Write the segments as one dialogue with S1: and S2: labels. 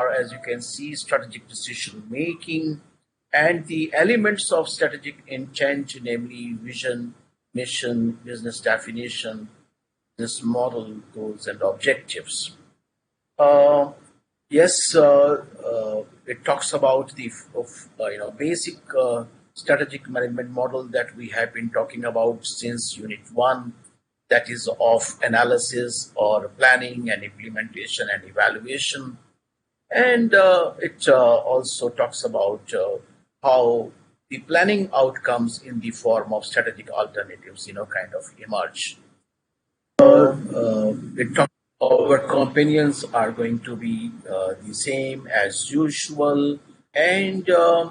S1: are, as you can see, strategic decision making and the elements of strategic intent, namely vision, mission, business definition, business model, goals, and objectives. Uh, yes, it talks about the basic strategic management model that we have been talking about since Unit One, that is of analysis or planning and implementation and evaluation, and it also talks about how the planning outcomes in the form of strategic alternatives, kind of emerge. It talks our companions are going to be the same as usual, and uh,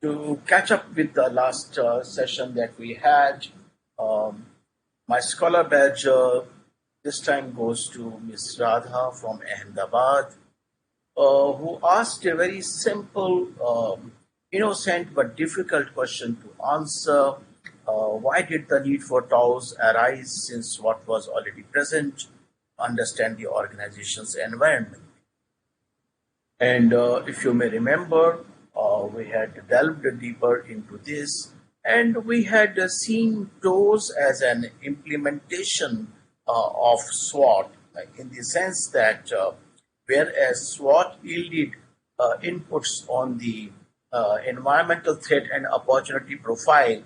S1: to catch up with the last session that we had, um, my scholar badge this time goes to Miss Radha from Ahmedabad, who asked a very simple, innocent but difficult question to answer. Why did the need for TAOs arise since what was already present? Understand the organization's environment. And if you may remember, we had delved deeper into this, and we had seen TOEs as an implementation of SWOT, in the sense that whereas SWOT yielded inputs on the environmental threat and opportunity profile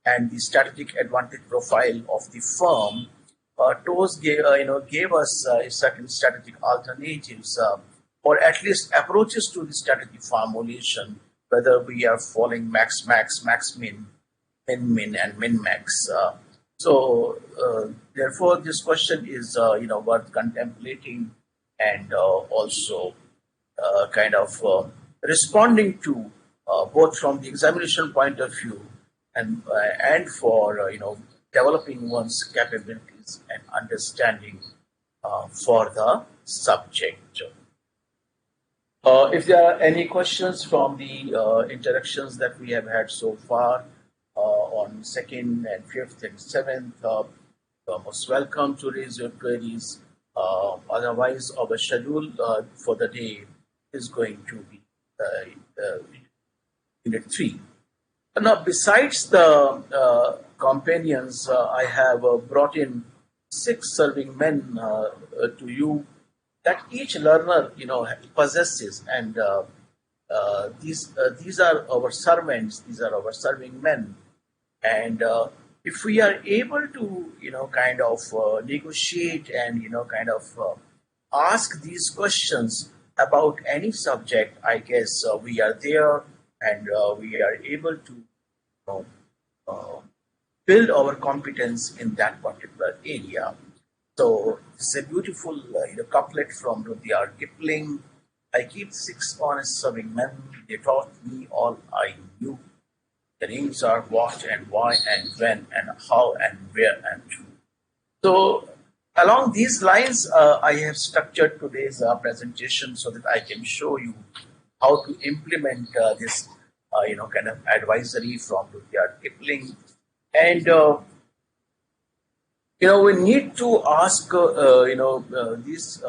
S1: and the strategic advantage profile of the firm, TOEs gave us certain strategic alternatives, or at least approaches to the strategy formulation, whether we are following max max, max min, min min, and min max. Therefore, this question is worth contemplating, and also kind of responding to, both from the examination point of view and for developing one's capabilities and understanding for the subject. If there are any questions from the interactions that we have had so far on 2nd and 5th and 7th, you're most welcome to raise your queries. Otherwise, our schedule for the day is going to be Unit 3. Now, besides the companions, I have brought in 6 serving men to you that each learner, possesses, and these are our servants. These are our serving men, and if we are able to, kind of negotiate and kind of ask these questions about any subject, I guess we are there, and we are able to know, build our competence in that particular area. So it's a beautiful couplet from Rudyard Kipling. I keep 6 honest serving men. They taught me all I knew. The names are what and why and when and how and where and to. So along these lines, I have structured today's presentation so that I can show you how to implement this, kind of advisory from Rudyard Kipling. And we need to ask, these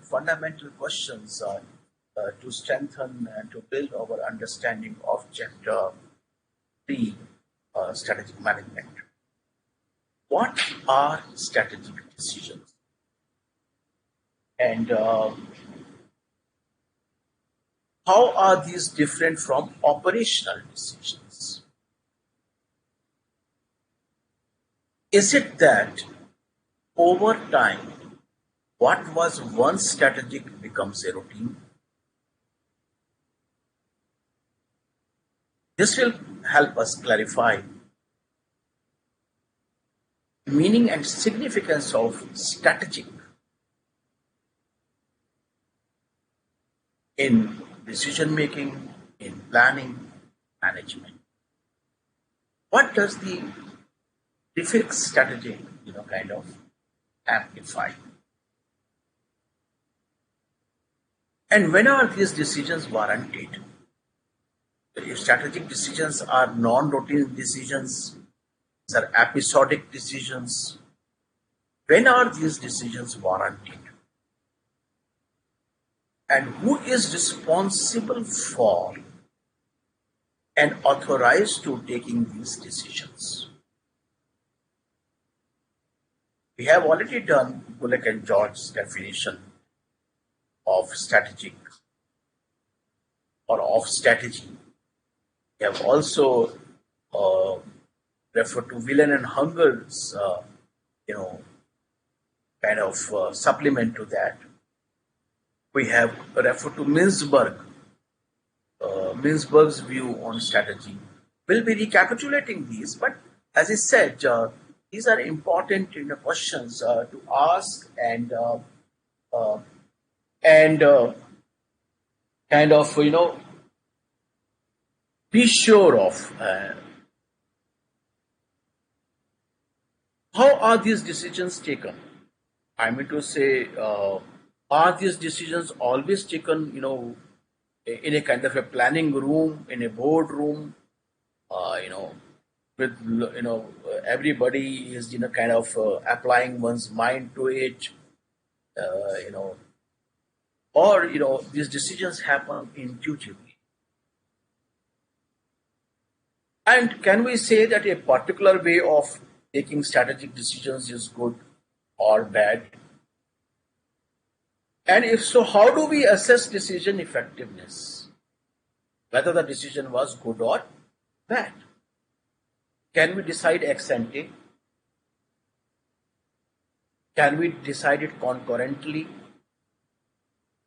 S1: fundamental questions to strengthen and to build our understanding of Chapter 3, Strategic Management. What are strategic decisions? And how are these different from operational decisions? Is it that over time, what was once strategic becomes a routine? This will help us clarify the meaning and significance of strategic in decision making, in planning, management. What does the prefix strategy, kind of amplify? And when are these decisions warranted? If strategic decisions are non-routine decisions, these are episodic decisions, when are these decisions warranted? and who is responsible for and authorized to taking these decisions. We have already done Bullock and George's definition of strategic or of strategy. We have also uh, referred to Whelan and Hunger's, you know, kind of supplement to that. We have referred to Mintzberg's view on strategy. We'll be recapitulating these, but as I said, these are important questions to ask uh, and kind of be sure of how are these decisions taken. I mean to say, are these decisions always taken, in a kind of a planning room, in a board room, you know, with everybody is kind of applying one's mind to it, you know, or these decisions happen intuitively. And can we say that a particular way of taking strategic decisions is good or bad? And if so, how do we assess decision effectiveness? Whether the decision was good or bad? Can we decide ex ante? Can we decide it concurrently?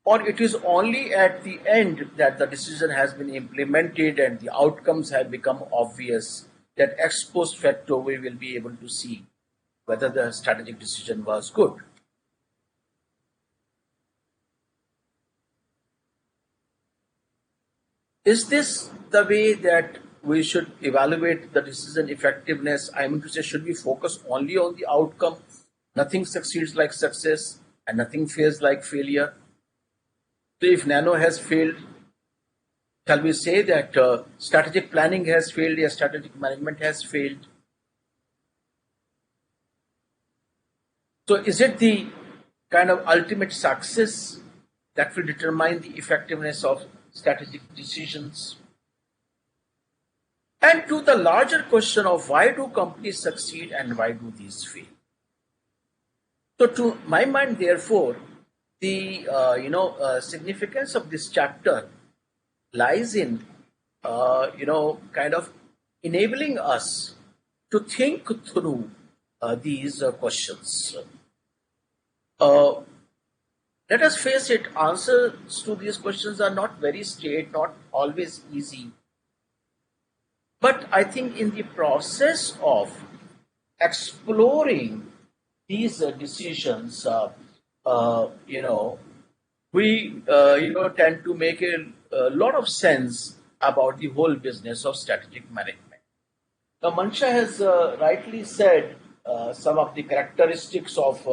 S1: Or it is only at the end that the decision has been implemented and the outcomes have become obvious, that ex post facto we will be able to see whether the strategic decision was good. Is this the way that we should evaluate the decision effectiveness? I mean to say, should we focus only on the outcome? Nothing succeeds like success and nothing fails like failure. So if Nano has failed, shall we say that strategic planning has failed, or strategic management has failed? So is it the kind of ultimate success that will determine the effectiveness of strategic decisions? And to the larger question of why do companies succeed and why do these fail? So to my mind, therefore, the significance of this chapter lies in kind of enabling us to think through these questions. Uh, Let us face it, answers to these questions are not very straight, not always easy. But I think in the process of exploring these decisions, we tend to make a lot of sense about the whole business of strategic management. Now, Mansha has rightly said some of the characteristics of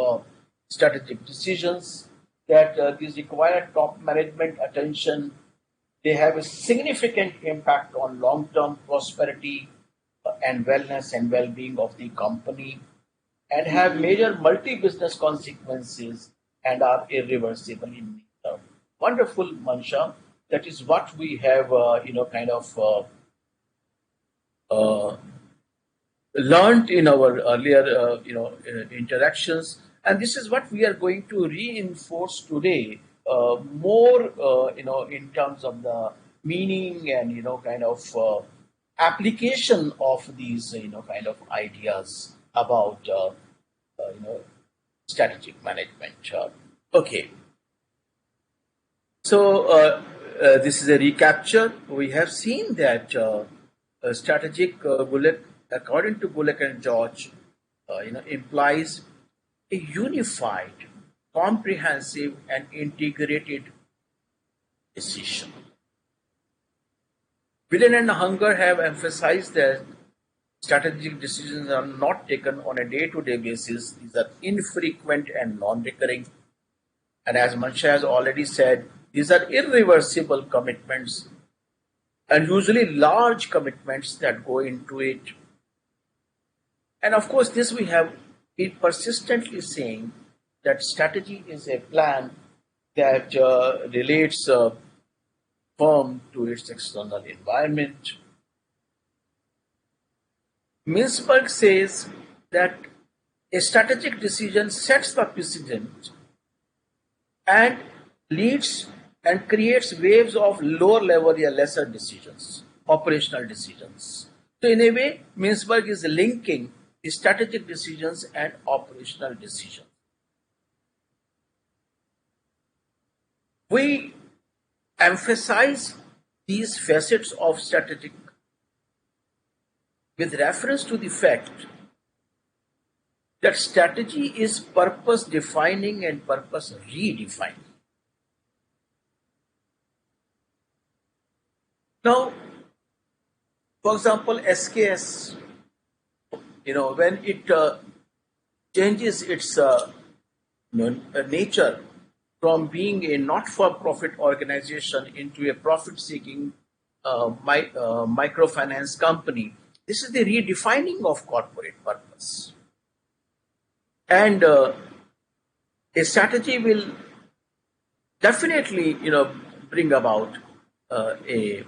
S1: strategic decisions, that these require top management attention. They have a significant impact on long-term prosperity and wellness and well-being of the company, and have major multi-business consequences and are irreversible in nature. Wonderful, Mansha. That is what we have, uh, learned in our earlier, interactions, and this is what we are going to reinforce today, more, in terms of the meaning and kind of application of these, kind of ideas about, strategic management. Okay, so this is a recapture. We have seen that strategic bullet, according to Bullock and George, implies a unified, comprehensive, and integrated decision. Whelan and Hunger have emphasized that strategic decisions are not taken on a day-to-day basis. These are infrequent and non-recurring. And as Mansha has already said, these are irreversible commitments and usually large commitments that go into it. And of course, this we have been persistently saying, that strategy is a plan that relates a firm to its external environment. Mintzberg says that a strategic decision sets the precedent and leads and creates waves of lower level or lesser decisions, operational decisions. So, in a way, Mintzberg is linking strategic decisions and operational decisions. We emphasize these facets of strategic with reference to the fact that strategy is purpose defining and purpose redefining. Now, for example, SKS, when it changes its nature from being a not-for-profit organization into a profit-seeking microfinance company, this is the redefining of corporate purpose. And a strategy will definitely, bring about a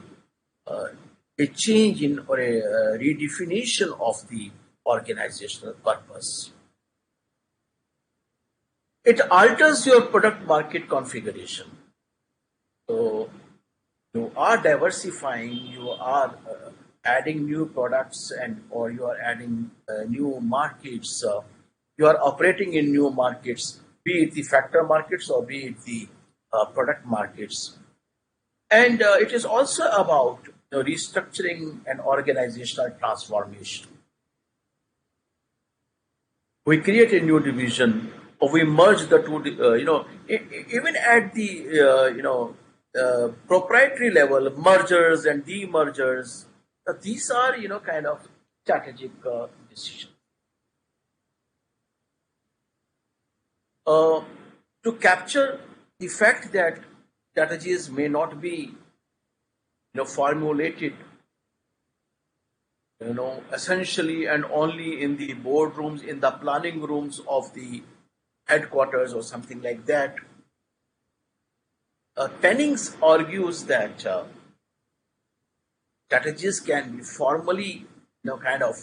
S1: change in or a redefinition of the organizational purpose. It alters your product market configuration. So you are diversifying, you are adding new products or you are adding new markets. You are operating in new markets, be it the factor markets or be it the product markets. And it is also about restructuring and organizational transformation. We create a new division, or we merge the two. Even at the proprietary level, mergers and demergers. These are kind of strategic decisions. To capture the fact that strategies may not be formulated essentially and only in the boardrooms, in the planning rooms of the headquarters or something like that. Pennings argues that strategies can be formally kind of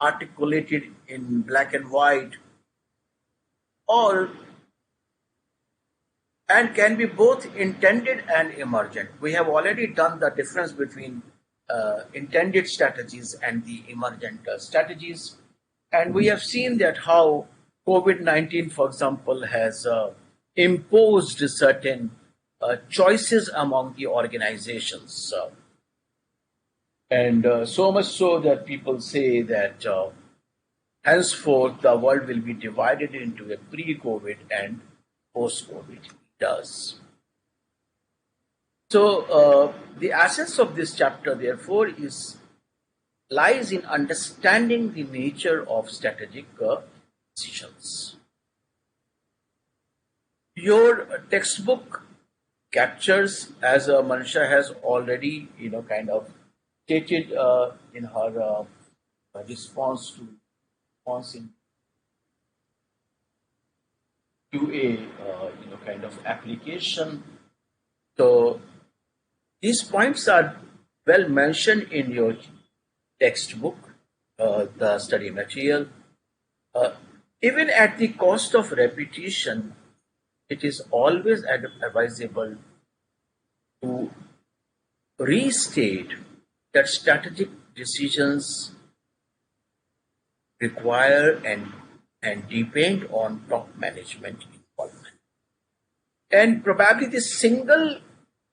S1: articulated in black and white, or and can be both intended and emergent. We have already done the difference between intended strategies and the emergent strategies. And we have seen that how COVID-19, for example, has imposed certain choices among the organizations. And so much so that people say that henceforth the world will be divided into a pre-COVID and post-COVID. Does. So the essence of this chapter, therefore, lies in understanding the nature of strategic decisions. Your textbook captures, as Manisha has already, kind of stated in her response to a kind of application. So these points are well mentioned in your textbook, the study material. Even at the cost of repetition, it is always advisable to restate that strategic decisions require and depend on top management involvement. And probably the single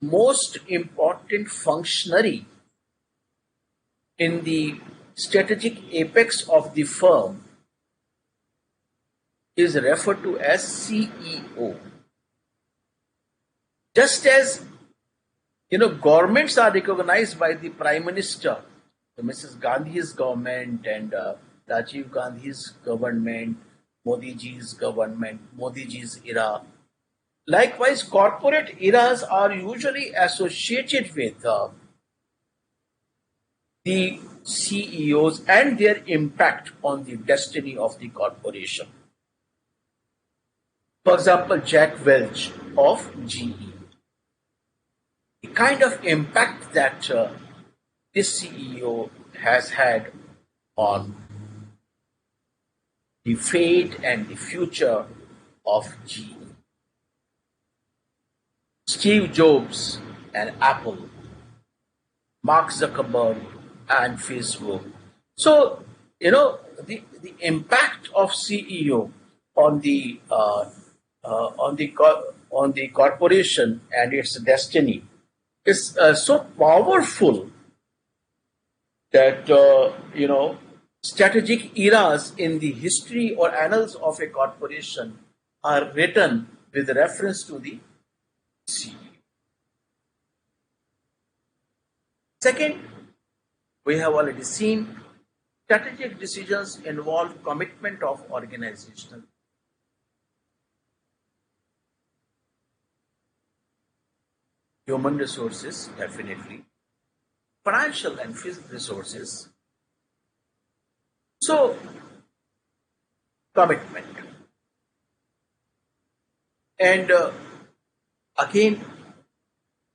S1: most important functionary in the strategic apex of the firm is referred to as CEO. Just as governments are recognized by the Prime Minister, Mrs. Gandhi's government and Rajiv Gandhi's government, Modi ji's government, Modi ji's era. Likewise, corporate eras are usually associated with the CEOs and their impact on the destiny of the corporation. For example, Jack Welch of GE. The kind of impact that this CEO has had on the fate and the future of GE. Steve Jobs and Apple, Mark Zuckerberg and Facebook. So, the impact of CEO on on the corporation and its destiny is so powerful that strategic eras in the history or annals of a corporation are written with reference to the CEO. Second, we have already seen strategic decisions involve commitment of organizational human resources, definitely, financial and physical resources. So, commitment. And again,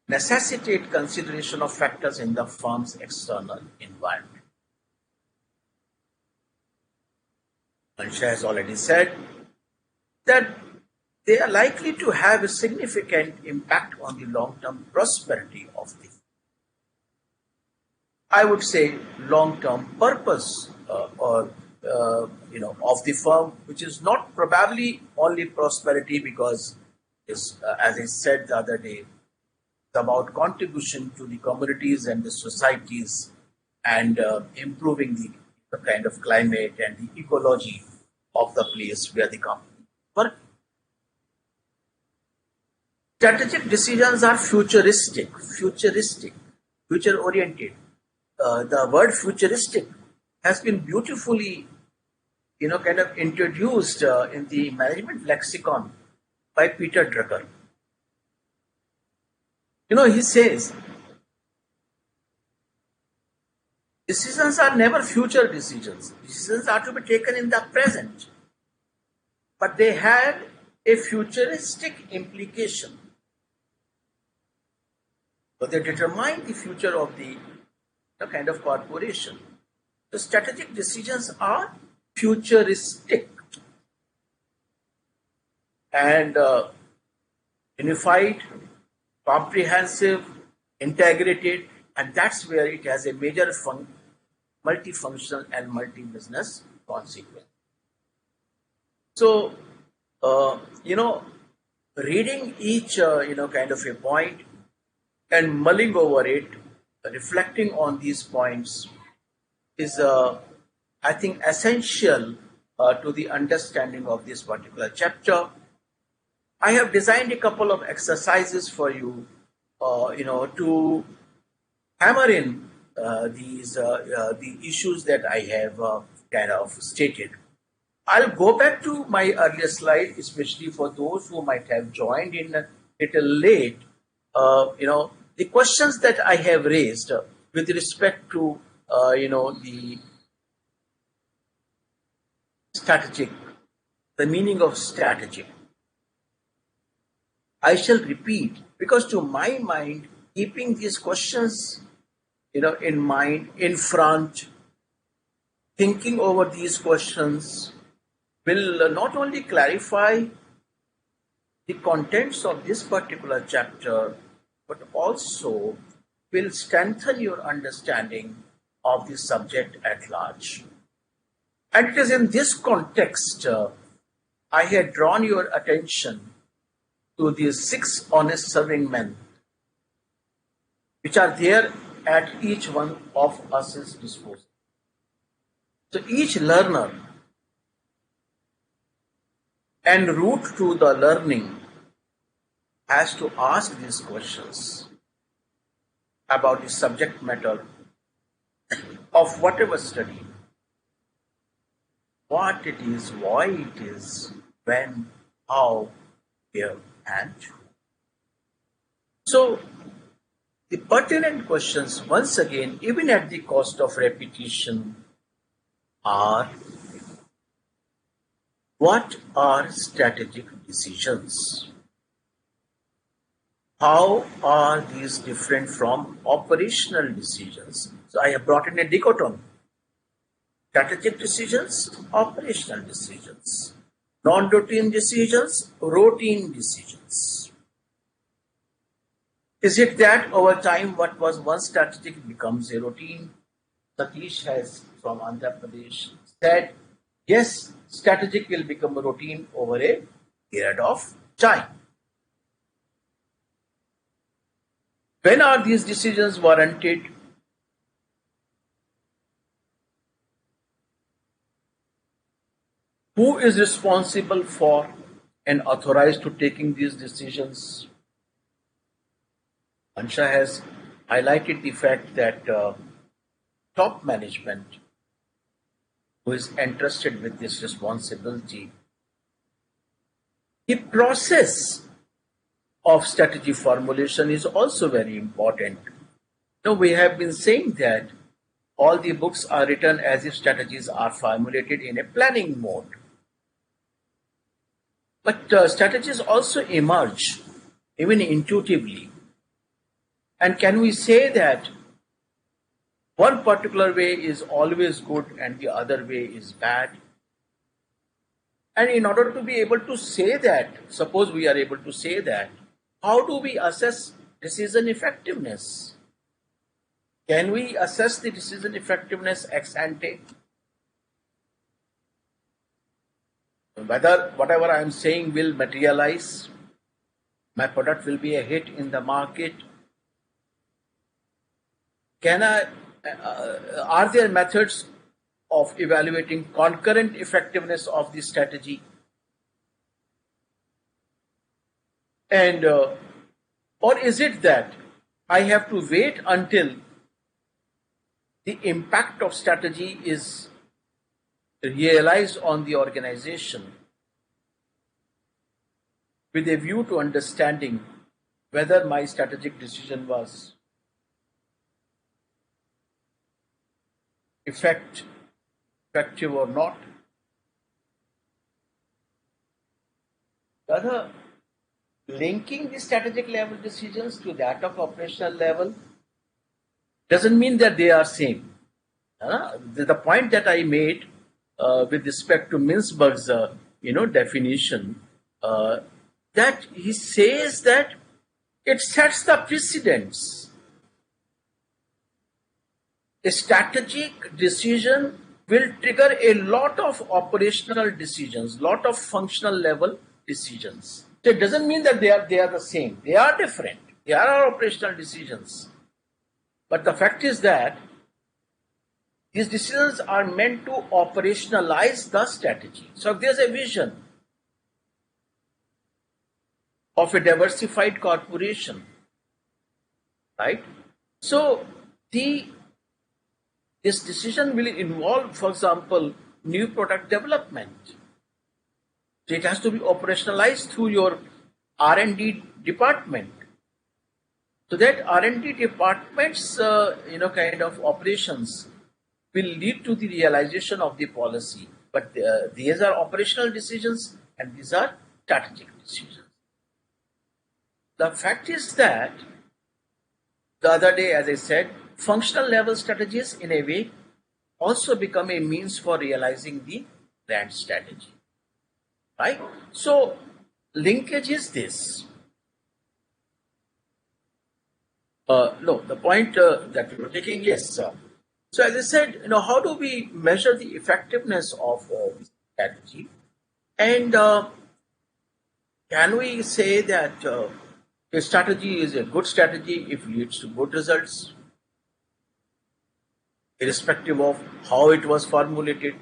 S1: necessitate consideration of factors in the firm's external environment. Mansha has already said that they are likely to have a significant impact on the long-term prosperity of the, I would say, long-term purpose of the firm, which is not probably only prosperity because, as I said the other day, it's about contribution to the communities and the societies and improving the kind of climate and the ecology of the place where the company works. Strategic decisions are futuristic, future-oriented. The word futuristic has been beautifully, kind of introduced in the management lexicon by Peter Drucker. He says, decisions are never future decisions. Decisions are to be taken in the present. But they had a futuristic implication. So they determine the future of the kind of corporation. The strategic decisions are futuristic and unified, comprehensive, integrated, and that's where it has a major multifunctional and multi-business consequence. So, reading each, kind of a point and mulling over it, reflecting on these points is, I think, essential to the understanding of this particular chapter. I have designed a couple of exercises for you, to hammer in the issues that I have kind of stated. I'll go back to my earlier slide, especially for those who might have joined in a little late. The questions that I have raised with respect to, the strategic, the meaning of strategic. I shall repeat because to my mind, keeping these questions, in mind, in front, thinking over these questions will not only clarify the contents of this particular chapter, but also will strengthen your understanding of the subject at large. And it is in this context I had drawn your attention to these 6 honest serving men, which are there at each one of us's disposal. So each learner en route to the learning has to ask these questions about the subject matter of whatever study, what it is, why it is, when, how, where, and. So, the pertinent questions, once again, even at the cost of repetition, are What are strategic decisions? How are these different from operational decisions? So I have brought in a dichotomy: strategic decisions, operational decisions, non routine decisions, routine decisions. Is it that over time what was once strategic becomes a routine? Satish has from Andhra Pradesh said, yes, strategic will become a routine over a period of time. When are these decisions warranted? Who is responsible for and authorized to taking these decisions? Ansha has highlighted the fact that top management who is entrusted with this responsibility, the process of strategy formulation is also very important. Now, we have been saying that all the books are written as if strategies are formulated in a planning mode. But strategies also emerge even intuitively. And can we say that one particular way is always good and the other way is bad? And in order to be able to say that, suppose we are able to say that, how do we assess decision effectiveness? Can we assess the decision effectiveness ex ante? Whether whatever I am saying will materialize, my product will be a hit in the market. Are there methods of evaluating concurrent effectiveness of the strategy? And or is it that I have to wait until the impact of strategy is realized on the organization with a view to understanding whether my strategic decision was effective or not? Rather, linking the strategic level decisions to that of operational level doesn't mean that they are same. The point that I made with respect to Mintzberg's definition, that he says that it sets the precedents. A strategic decision will trigger a lot of operational decisions, lot of functional level decisions. So it doesn't mean that they are the same. They are different. They are operational decisions. But the fact is that these decisions are meant to operationalize the strategy. So if there's a vision of a diversified corporation, right? So this decision will involve, for example, new product development. So it has to be operationalized through your R&D department. So that R&D department's kind of operations will lead to the realization of the policy. But these are operational decisions and these are strategic decisions. The fact is that the other day, as I said, functional level strategies in a way also become a means for realizing the brand strategy. Right? So linkage is this. No, the point that we were taking, yes. So as I said, how do we measure the effectiveness of strategy? And can we say that a strategy is a good strategy if it leads to good results, irrespective of how it was formulated?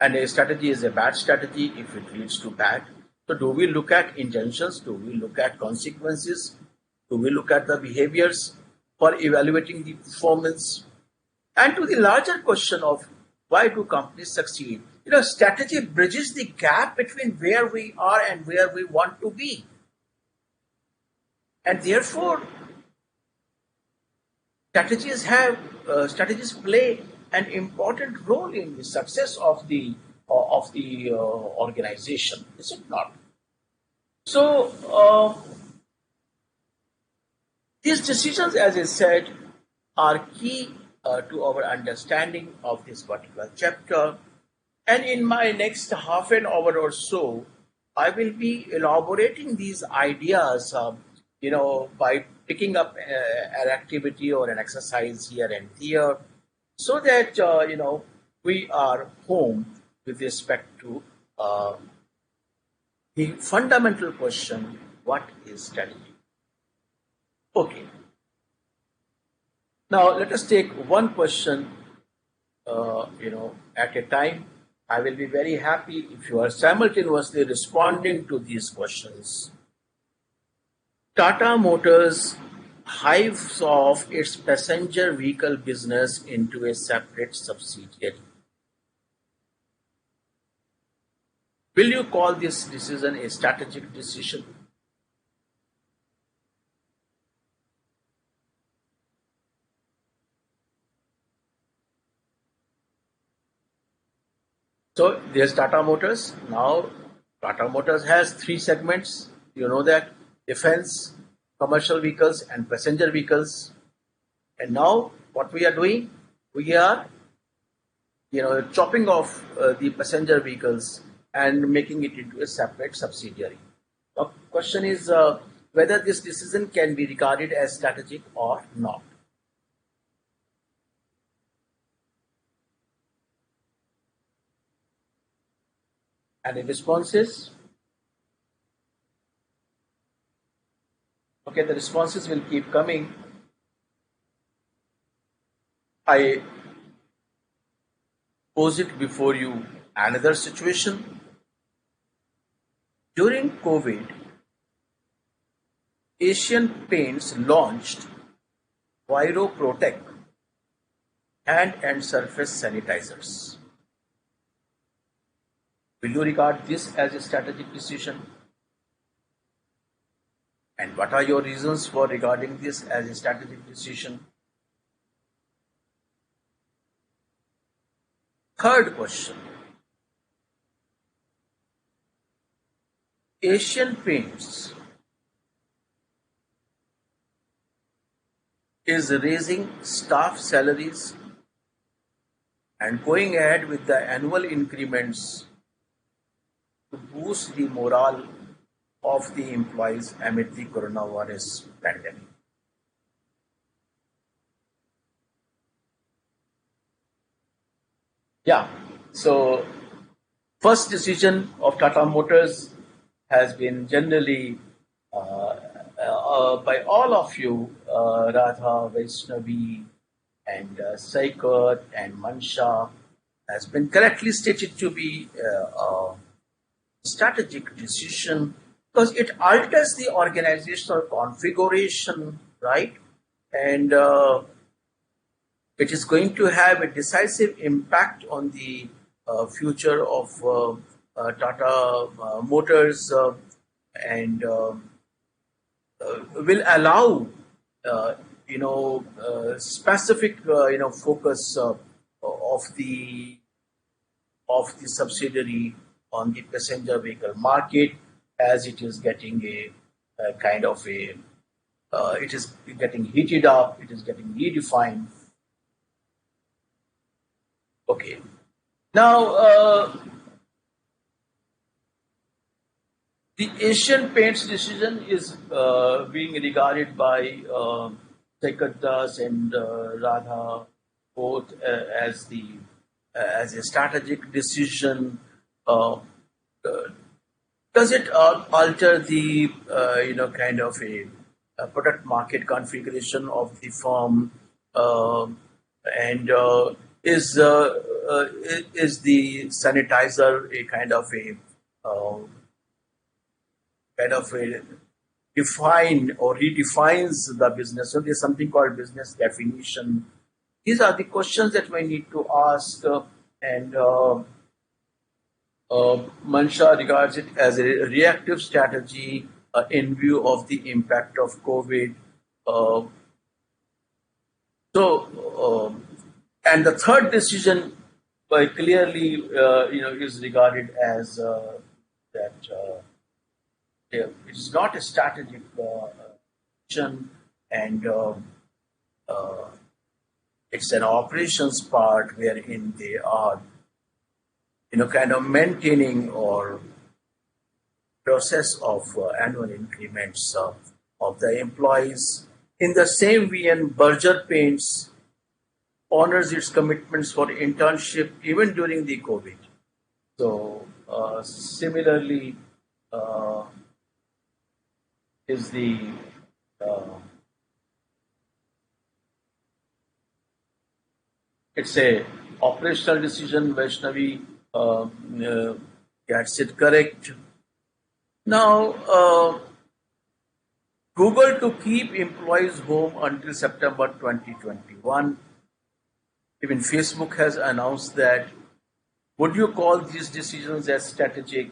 S1: And a strategy is a bad strategy if it leads to bad. So do we look at intentions? Do we look at consequences? Do we look at the behaviors for evaluating the performance? And to the larger question of why do companies succeed? Strategy bridges the gap between where we are and where we want to be. And therefore, strategies play an important role in the success of the organization, is it not? So these decisions, as I said, are key to our understanding of this particular chapter. And in my next half an hour or so, I will be elaborating these ideas, by picking up an activity or an exercise here and there, so that, we are home with respect to the fundamental question, what is strategy? Okay, now let us take one question, at a time. I will be very happy if you are simultaneously responding to these questions. Tata Motors hives off its passenger vehicle business into a separate subsidiary. Will you call this decision a strategic decision? So there's Tata Motors. Now Tata Motors has three segments. You know that: defense, commercial vehicles, and passenger vehicles. And now what we are doing, we are chopping off the passenger vehicles and making it into a separate subsidiary. The question is whether this decision can be regarded as strategic or not. And the responses, okay, the responses will keep coming. I pose it before you another situation. During COVID, Asian Paints launched Viro Protect hand and surface sanitizers. Will you regard this as a strategic decision? And what are your reasons for regarding this as a strategic decision? Third question. Asian Paints is raising staff salaries and going ahead with the annual increments to boost the morale of the employees amid the coronavirus pandemic. Yeah, so first decision of Tata Motors has been generally by all of you, Radha, Vaishnavi, and Saikat and Mansha, has been correctly stated to be a strategic decision because it alters the organizational configuration, right? And it is going to have a decisive impact on the future of Tata Motors and will allow specific focus of the subsidiary on the passenger vehicle market, as it is getting a kind of a it is getting heated up, it is getting redefined. Okay, now the Asian Paints decision is being regarded by Saikat Das and Radha both as a strategic decision. Does it alter the kind of a product market configuration of the firm, and is the sanitizer a kind of a define or redefines the business? So there's something called business definition. These are the questions that we need to ask, and Mansha regards it as a reactive strategy in view of the impact of COVID. So, And the third decision, clearly, is regarded as that it is not a strategic decision, and uh, it's an operations part wherein they are, kind of maintaining or process of annual increments of the employees. In the same way, and Berger Paints honors its commitments for internship even during the COVID. So similarly, uh, is the uh, it's a operational decision. Vaishnavi gets it correct. Now, Google to keep employees home until September 2021. Even Facebook has announced that. Would you call these decisions as strategic?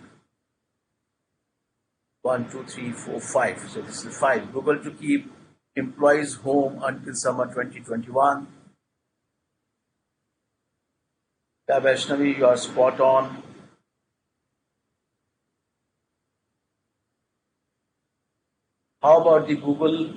S1: One, two, three, four, five. So this is five. Google to keep employees home until summer 2021. Yeah, Vaishnavi, you are spot on. How about the Google?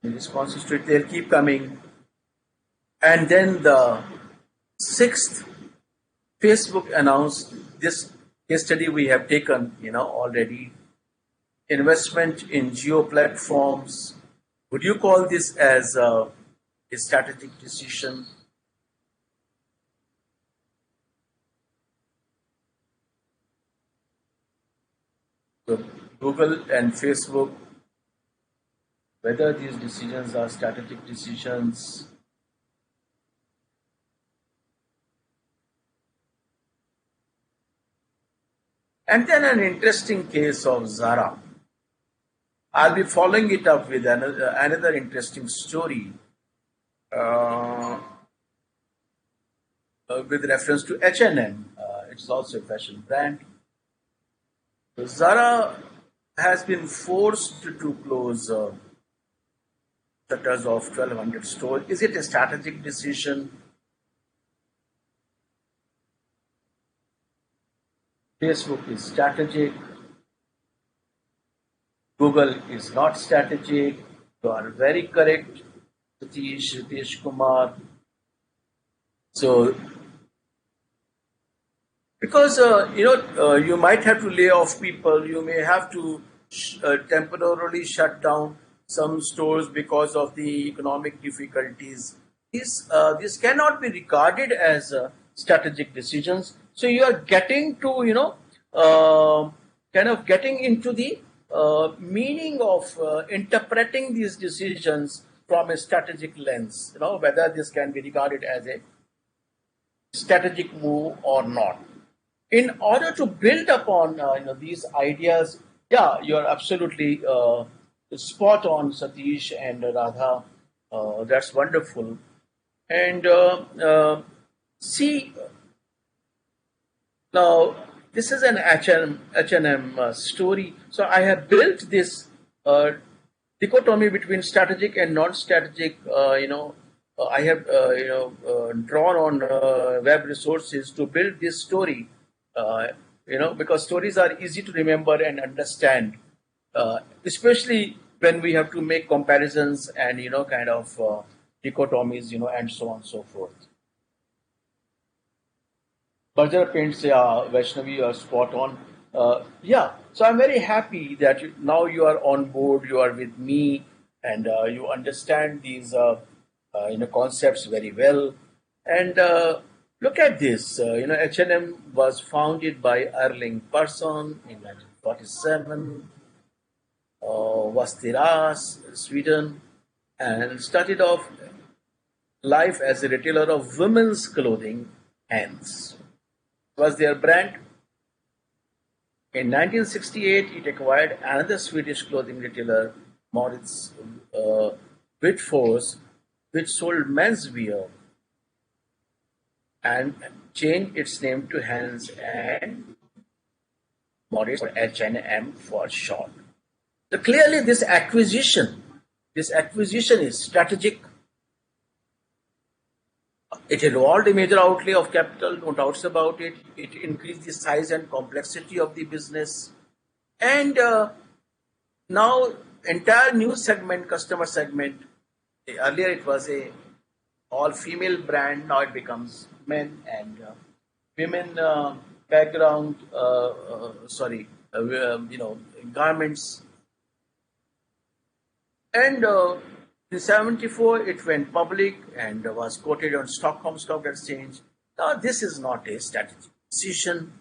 S1: The responses to it, they'll keep coming. And then the sixth, Facebook announced this case study we have taken, already. Investment in geo platforms. Would you call this as a strategic decision? So Google and Facebook, whether these decisions are strategic decisions. And then an interesting case of Zara. I'll be following it up with another interesting story uh, with reference to H&M. It's also a fashion brand. Zara has been forced to close shutters of 1,200 stores. Is it a strategic decision? Facebook is strategic. Google is not strategic. You are very correct, Ritesh Kumar. So, because you might have to lay off people, you may have to temporarily shut down some stores because of the economic difficulties. This cannot be regarded as strategic decisions. So you are getting to kind of getting into the meaning of interpreting these decisions from a strategic lens. Whether this can be regarded as a strategic move or not. In order to build upon these ideas, yeah, you're absolutely spot on, Satish and Radha. That's wonderful. And see, now this is an H&M story. So I have built this dichotomy between strategic and non-strategic. I have drawn on web resources to build this story. Because stories are easy to remember and understand, especially when we have to make comparisons and kind of dichotomies, and so on and so forth. Berger Paints, yeah, Vaishnavi, you are spot on. Yeah, so I'm very happy that now you are on board, you are with me, and you understand these concepts very well. And look at this, H&M was founded by Erling Persson in 1947, Vastiras, Sweden, and started off life as a retailer of women's clothing, Hans was their brand. In 1968, it acquired another Swedish clothing retailer, Moritz Whitfors, which sold menswear and changed its name to Hans and Morris or H&M for short. So clearly, this acquisition is strategic. It involved a major outlay of capital, no doubts about it. It increased the size and complexity of the business, and now entire new segment, customer segment. Earlier, it was a all female brand. Now it becomes men and women background. Sorry, garments. And in 74, it went public and was quoted on Stockholm Stock Exchange. Now, this is not a strategic decision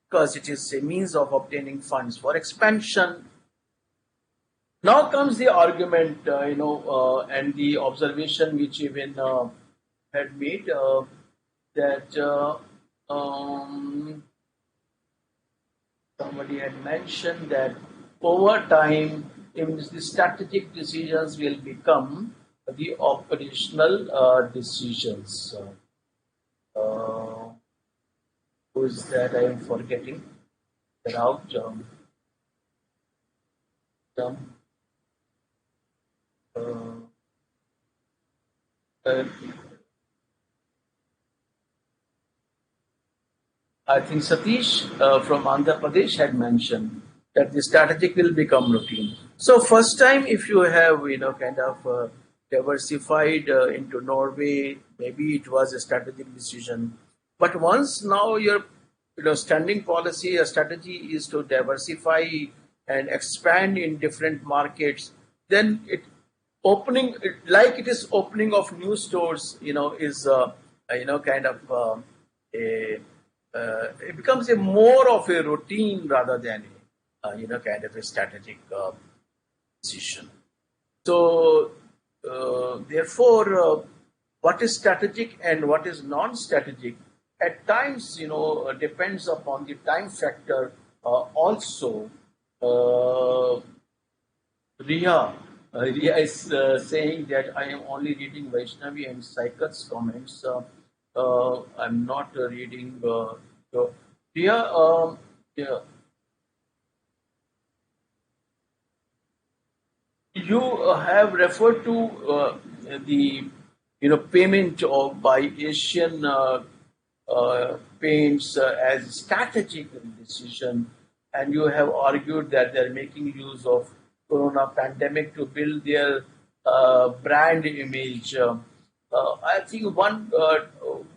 S1: because it is a means of obtaining funds for expansion. Now comes the argument, and the observation which even had made that somebody had mentioned that over time, even the strategic decisions will become the operational decisions. Uh, who is that? I am forgetting that out. Um, uh, uh, I think Satish from Andhra Pradesh had mentioned that the strategic will become routine. So first time, if you have kind of diversified into Norway, maybe it was a strategic decision. But once now your standing policy, a strategy is to diversify and expand in different markets, then like it is opening of new stores, is kind of a it becomes a more of a routine rather than a kind of a strategic decision. So therefore, what is strategic and what is non-strategic at times depends upon the time factor also. uh, Riya is saying that I am only reading Vaishnavi and Saikat's comments. I'm not reading. So, Riya, yeah, you have referred to the payment of by Asian paints as strategic decision, and you have argued that they're making use of corona pandemic to build their brand image. I think one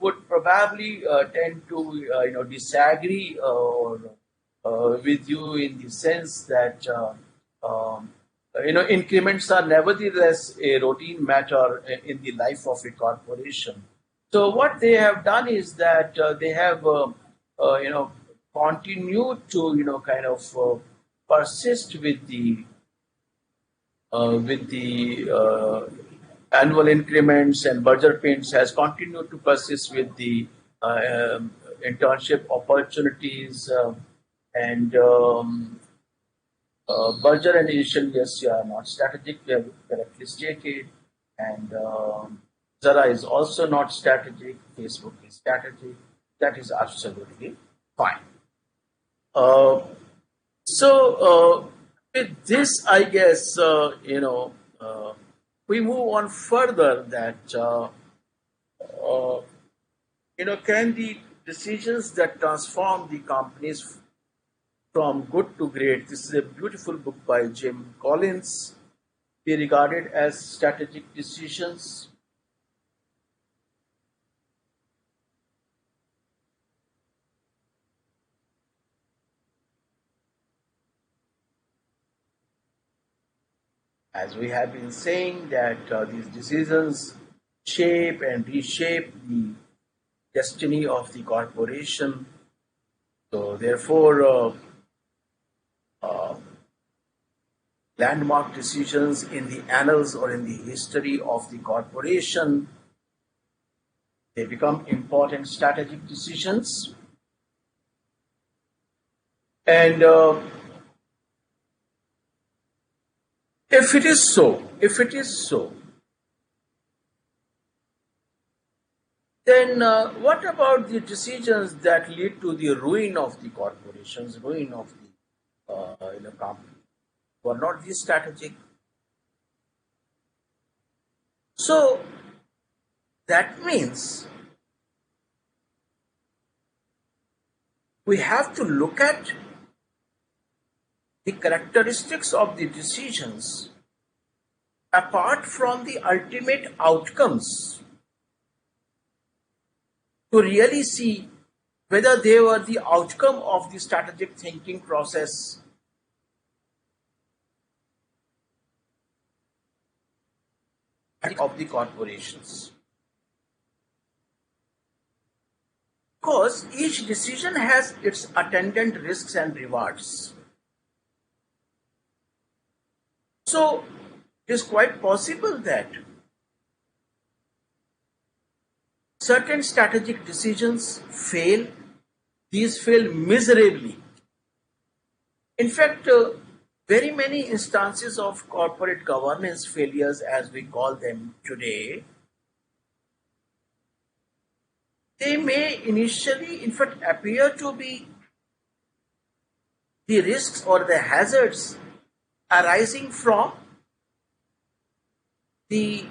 S1: would probably tend to disagree or with you in the sense that increments are nevertheless a routine matter in the life of a corporation. So what they have done is that they have uh, you know continued to kind of persist with the annual increments, and Berger Paints has continued to persist with the internship opportunities, and Berger and Asian, yes, are not strategic, they have correctly stated, and Zara is also not strategic, Facebook is strategic, that is absolutely fine. Uh, so with this, I guess we move on further. That uh, can the decisions that transform the companies from good to great. This is a beautiful book by Jim Collins. Be regarded as strategic decisions. As we have been saying, that these decisions shape and reshape the destiny of the corporation. So, therefore, uh, landmark decisions in the annals or in the history of the corporation, they become important strategic decisions. And if it is so, then what about the decisions that lead to the ruin of the corporations, ruin of the in a company were not this strategic. So that means we have to look at the characteristics of the decisions apart from the ultimate outcomes to really see whether they were the outcome of the strategic thinking process of the corporations. Because each decision has its attendant risks and rewards. So it is quite possible that certain strategic decisions fail. These fail miserably. In fact, very many instances of corporate governance failures, as we call them today, they may initially, in fact, appear to be the risks or the hazards arising from the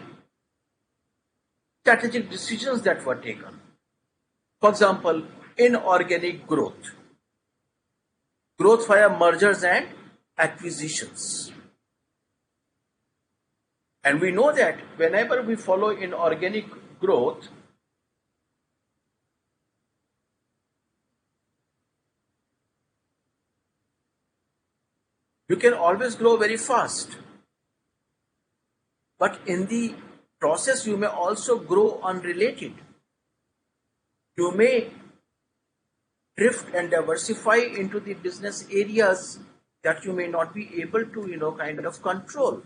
S1: strategic decisions that were taken. For example, inorganic growth via mergers and acquisitions. And we know that whenever we follow inorganic growth, you can always grow very fast. But in the process, you may also grow unrelated. You may drift and diversify into the business areas that you may not be able to, kind of control.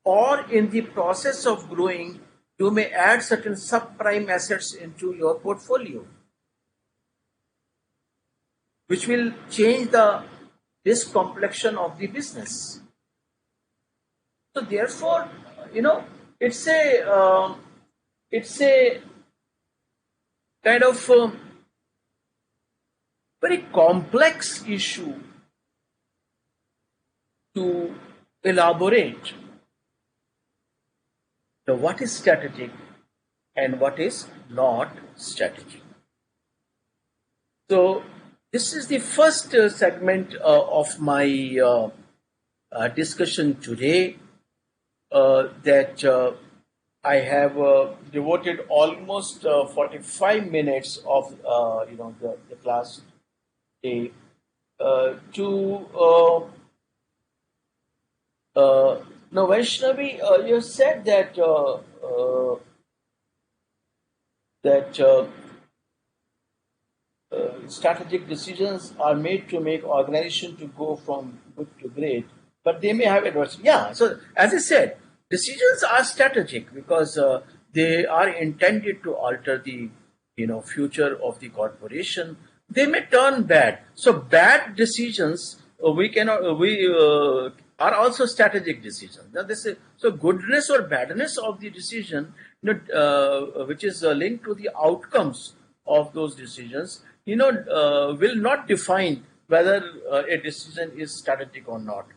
S1: Or in the process of growing, you may add certain subprime assets into your portfolio, which will change the risk complexion of the business. So therefore, it's a kind of very complex issue to elaborate what is strategic and what is not strategic. So this is the first segment of my discussion today. That I have devoted almost 45 minutes of the class day to now Vaishnavi, you said that strategic decisions are made to make organization to go from good to great, but they may have adversity. Yeah, so as I said, decisions are strategic because they are intended to alter the future of the corporation. They may turn bad. So bad decisions are also strategic decisions. Now so goodness or badness of the decision, which is linked to the outcomes of those decisions, will not define whether a decision is strategic or not.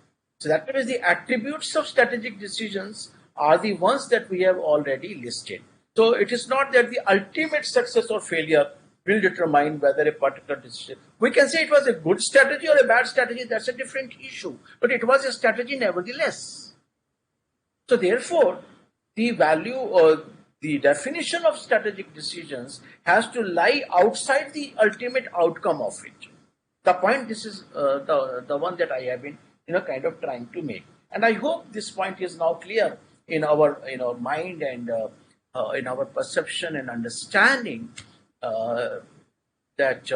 S1: So that means the attributes of strategic decisions are the ones that we have already listed. So it is not that the ultimate success or failure will determine whether a particular decision. We can say it was a good strategy or a bad strategy, that's a different issue. But it was a strategy nevertheless. So therefore, the value or the definition of strategic decisions has to lie outside the ultimate outcome of it. The point, this is the one that I have been kind of trying to make. And I hope this point is now clear in our mind and in our perception and understanding that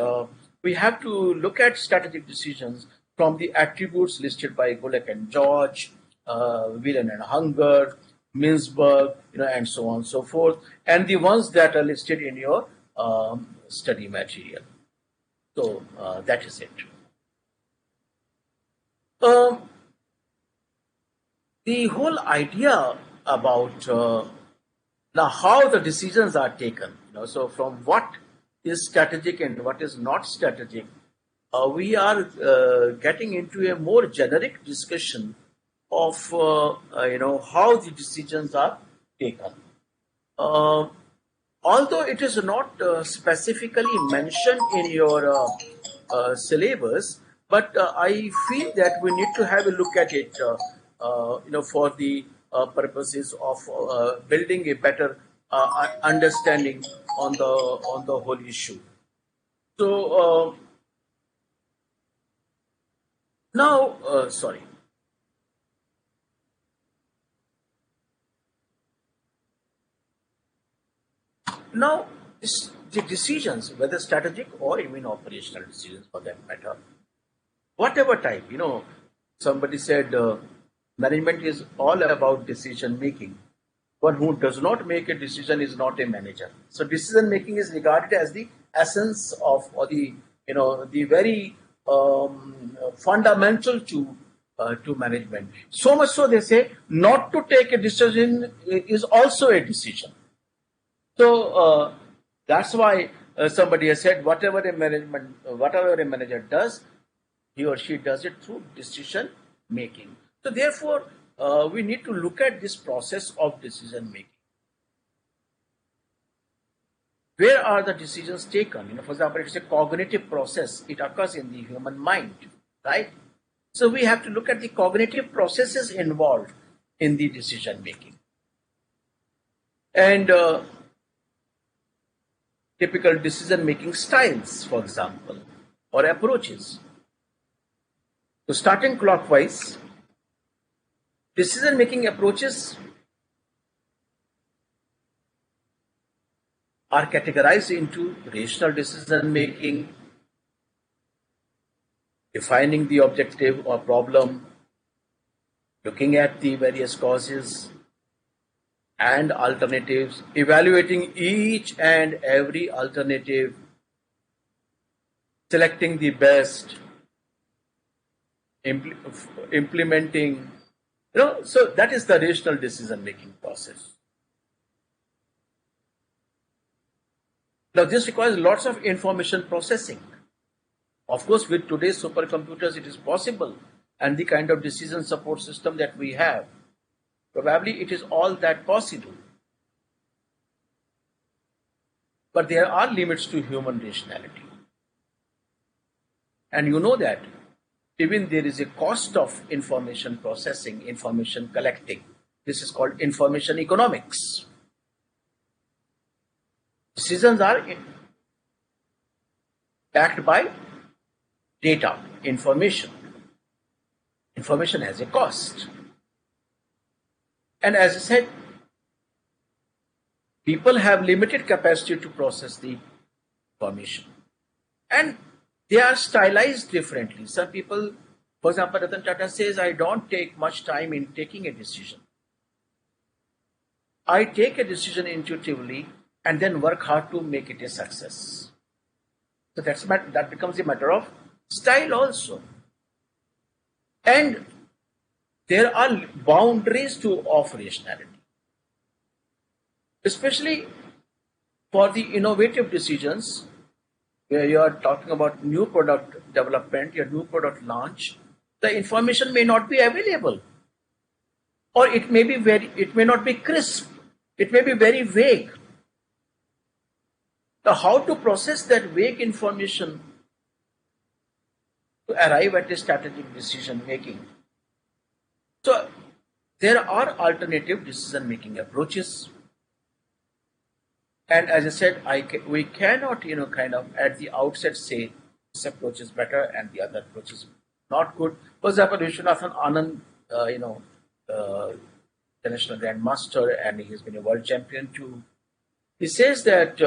S1: we have to look at strategic decisions from the attributes listed by Gulick and George, Whelan and Hunger, Mintzberg, and so on and so forth, and the ones that are listed in your study material. So that is it. The whole idea about now how the decisions are taken, so from what is strategic and what is not strategic, we are getting into a more generic discussion of how the decisions are taken. Uh, Although it is not specifically mentioned in your syllabus, but I feel that we need to have a look at it, for the purposes of building a better understanding on the whole issue. So now, sorry. Now, the decisions, whether strategic or even operational decisions for that matter, whatever type, somebody said management is all about decision making. One who does not make a decision is not a manager. So decision making is regarded as the essence of, or the very fundamental to management. So much so they say not to take a decision is also a decision. So that's why somebody has said whatever a manager does, he or she does it through decision making. So therefore, we need to look at this process of decision making. Where are the decisions taken? For example, it's a cognitive process. It occurs in the human mind, right? So we have to look at the cognitive processes involved in the decision making. And typical decision making styles, for example, or approaches. So starting clockwise, decision making approaches are categorized into rational decision making, defining the objective or problem, looking at the various causes and alternatives, evaluating each and every alternative, selecting the best, implementing. So that is the rational decision making process. Now this requires lots of information processing. Of course, with today's supercomputers it is possible, and the kind of decision support system that we have, probably it is all that possible. But there are limits to human rationality. And you know that even there is a cost of information processing, information collecting. This is called information economics. Decisions are backed by data, information. Information has a cost. And as I said, people have limited capacity to process the information. And they are stylized differently. Some people, for example, Ratan Tata says, I don't take much time in taking a decision. I take a decision intuitively and then work hard to make it a success. So that becomes a matter of style also. And there are boundaries of rationality, especially for the innovative decisions where you are talking about new product development, your new product launch. The information may not be available, or it may not be crisp. It may be very vague. Now, how to process that vague information to arrive at a strategic decision making? So there are alternative decision making approaches, and as I said, we cannot kind of at the outset say this approach is better and the other approach is not good. For example, Vishwanathan Anand, international grandmaster, and he has been a world champion too. He says that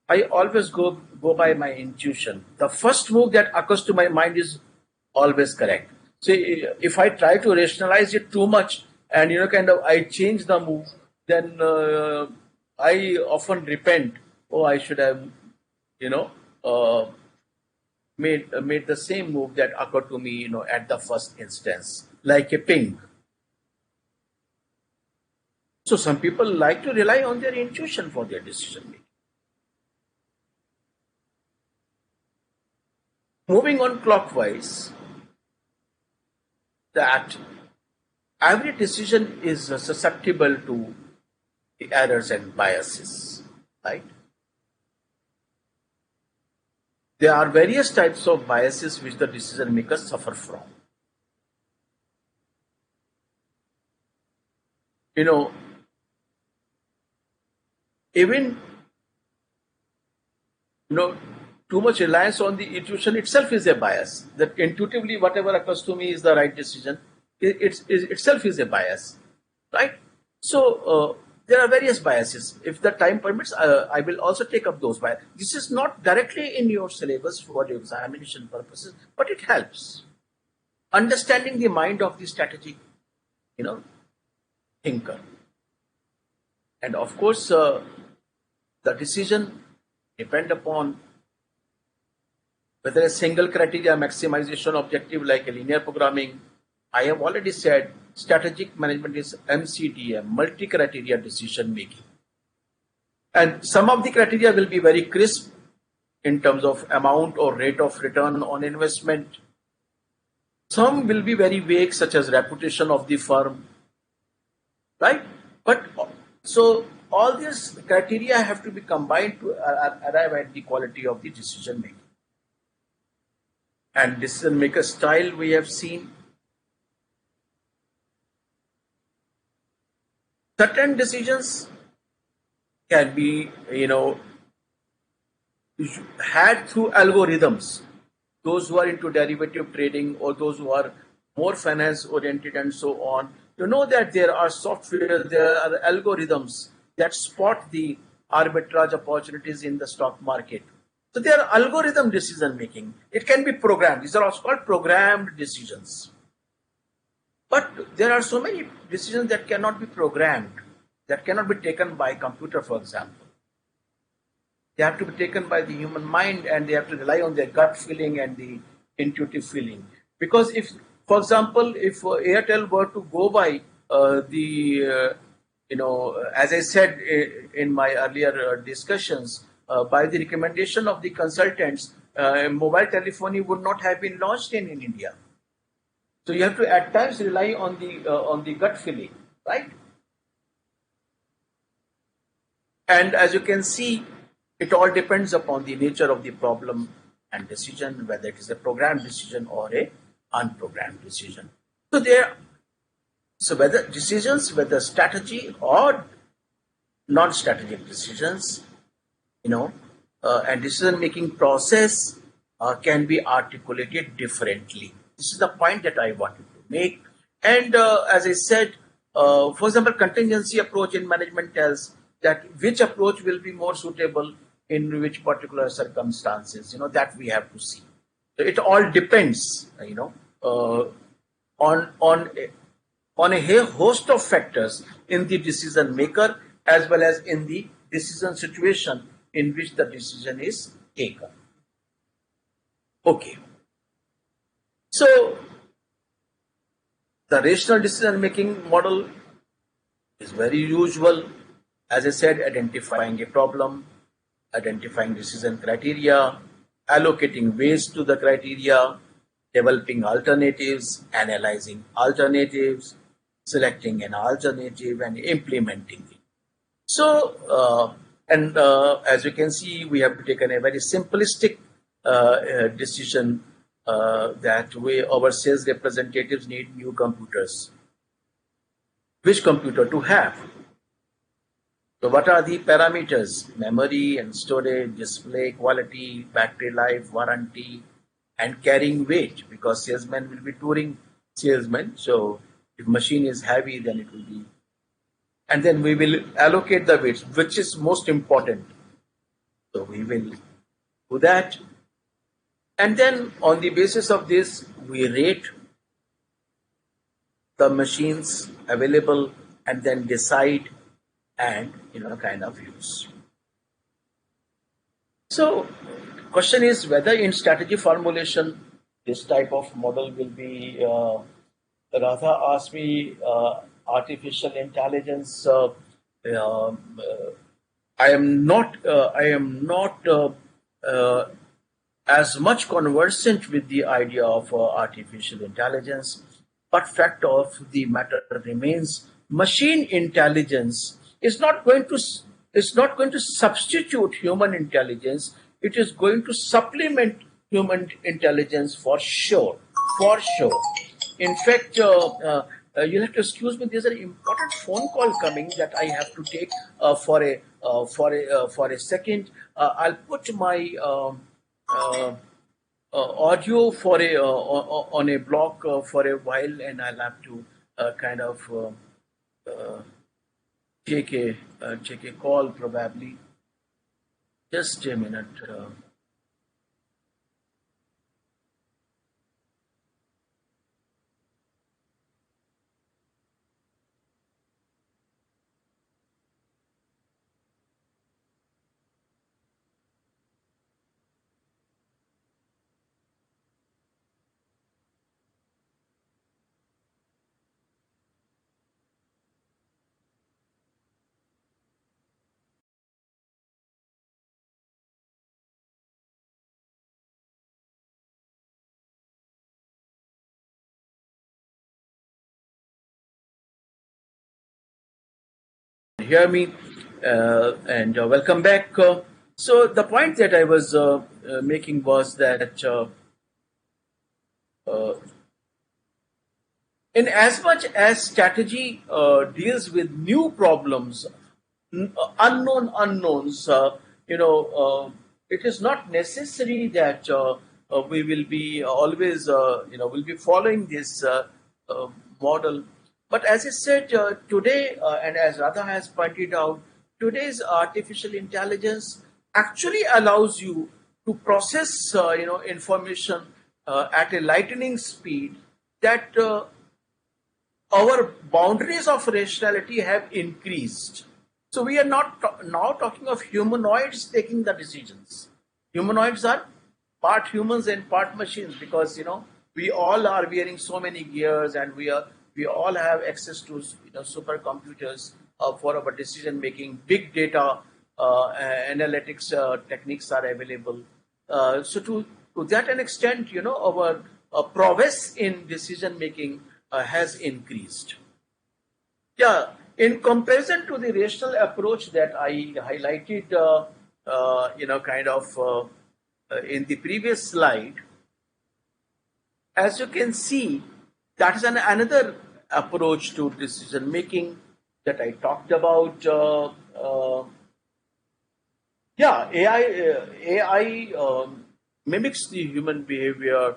S1: I always go by my intuition. The first move that occurs to my mind is always correct. So if I try to rationalize it too much and I change the move, then I often repent. Oh, I should have made the same move that occurred to me at the first instance, like a ping. So some people like to rely on their intuition for their decision making. Moving on clockwise, that every decision is susceptible to errors and biases, right? There are various types of biases which the decision makers suffer from. You know, even too much reliance on the intuition itself is a bias. That intuitively whatever occurs to me is the right decision. It itself is a bias, right? So there are various biases. If the time permits, I will also take up those biases. This is not directly in your syllabus for your examination purposes, but it helps. Understanding the mind of the strategic, thinker. And of course, the decision depend upon whether a single criteria maximization objective like a linear programming. I have already said strategic management is MCDM, multi-criteria decision making. And some of the criteria will be very crisp in terms of amount or rate of return on investment. Some will be very vague, such as reputation of the firm, right? But so all these criteria have to be combined to arrive at the quality of the decision making. And decision maker style we have seen. Certain decisions can be, had through algorithms. Those who are into derivative trading or those who are more finance oriented and so on, that there are software, there are algorithms that spot the arbitrage opportunities in the stock market. So they are algorithm decision making. It can be programmed. These are also called programmed decisions. But there are so many decisions that cannot be programmed, that cannot be taken by computer, for example. They have to be taken by the human mind, and they have to rely on their gut feeling and the intuitive feeling. Because if, for example, if Airtel were to go by as I said in my earlier discussions, by the recommendation of the consultants, mobile telephony would not have been launched in India. So you have to at times rely on the gut feeling, right? And as you can see, it all depends upon the nature of the problem and decision, whether it is a programmed decision or a unprogrammed decision. So whether strategy or non-strategic decisions, and decision-making process can be articulated differently. This is the point that I wanted to make. And as I said, for example, contingency approach in management tells that which approach will be more suitable in which particular circumstances, that we have to see. So it all depends, on a host of factors in the decision maker as well as in the decision situation in which the decision is taken. Okay. So the rational decision making model is very usual. As I said, identifying a problem, identifying decision criteria, allocating weights to the criteria, developing alternatives, analyzing alternatives, selecting an alternative, and implementing it. So, as you can see, we have taken a very simplistic decision that our sales representatives need new computers. Which computer to have? So what are the parameters? Memory and storage, display quality, battery life, warranty, and carrying weight, because salesmen will be touring salesmen. So if machine is heavy, then it will be. And then we will allocate the weights, which is most important. So we will do that. And then on the basis of this, we rate the machines available and then decide and kind of use. So question is whether in strategy formulation this type of model will be Radha asked me artificial intelligence. I am not as much conversant with the idea of artificial intelligence, but fact of the matter remains: machine intelligence is not going to substitute human intelligence. It is going to supplement human intelligence for sure, for sure. In fact, you'll have to excuse me. There's an important phone call coming that I have to take for a second. I'll put my uh, audio for a on a block for a while, and I'll have to kind of take a call probably. Just a minute. Hear me, and welcome back. So the point that I was making was that uh, in as much as strategy deals with new problems, unknown unknowns, it is not necessary that we will be always, will be following this uh, model. But as I said today, and as Radha has pointed out, today's artificial intelligence actually allows you to process, information at a lightning speed that our boundaries of rationality have increased. So we are not now talking of humanoids taking the decisions. Humanoids are part humans and part machines, because we all are wearing so many gears, and we all have access to supercomputers for our decision making. Big data analytics techniques are available. So to that an extent, our prowess in decision making has increased. Yeah, in comparison to the rational approach that I highlighted, kind of in the previous slide, as you can see, that is another approach to decision making that I talked about. Yeah, AI mimics the human behavior.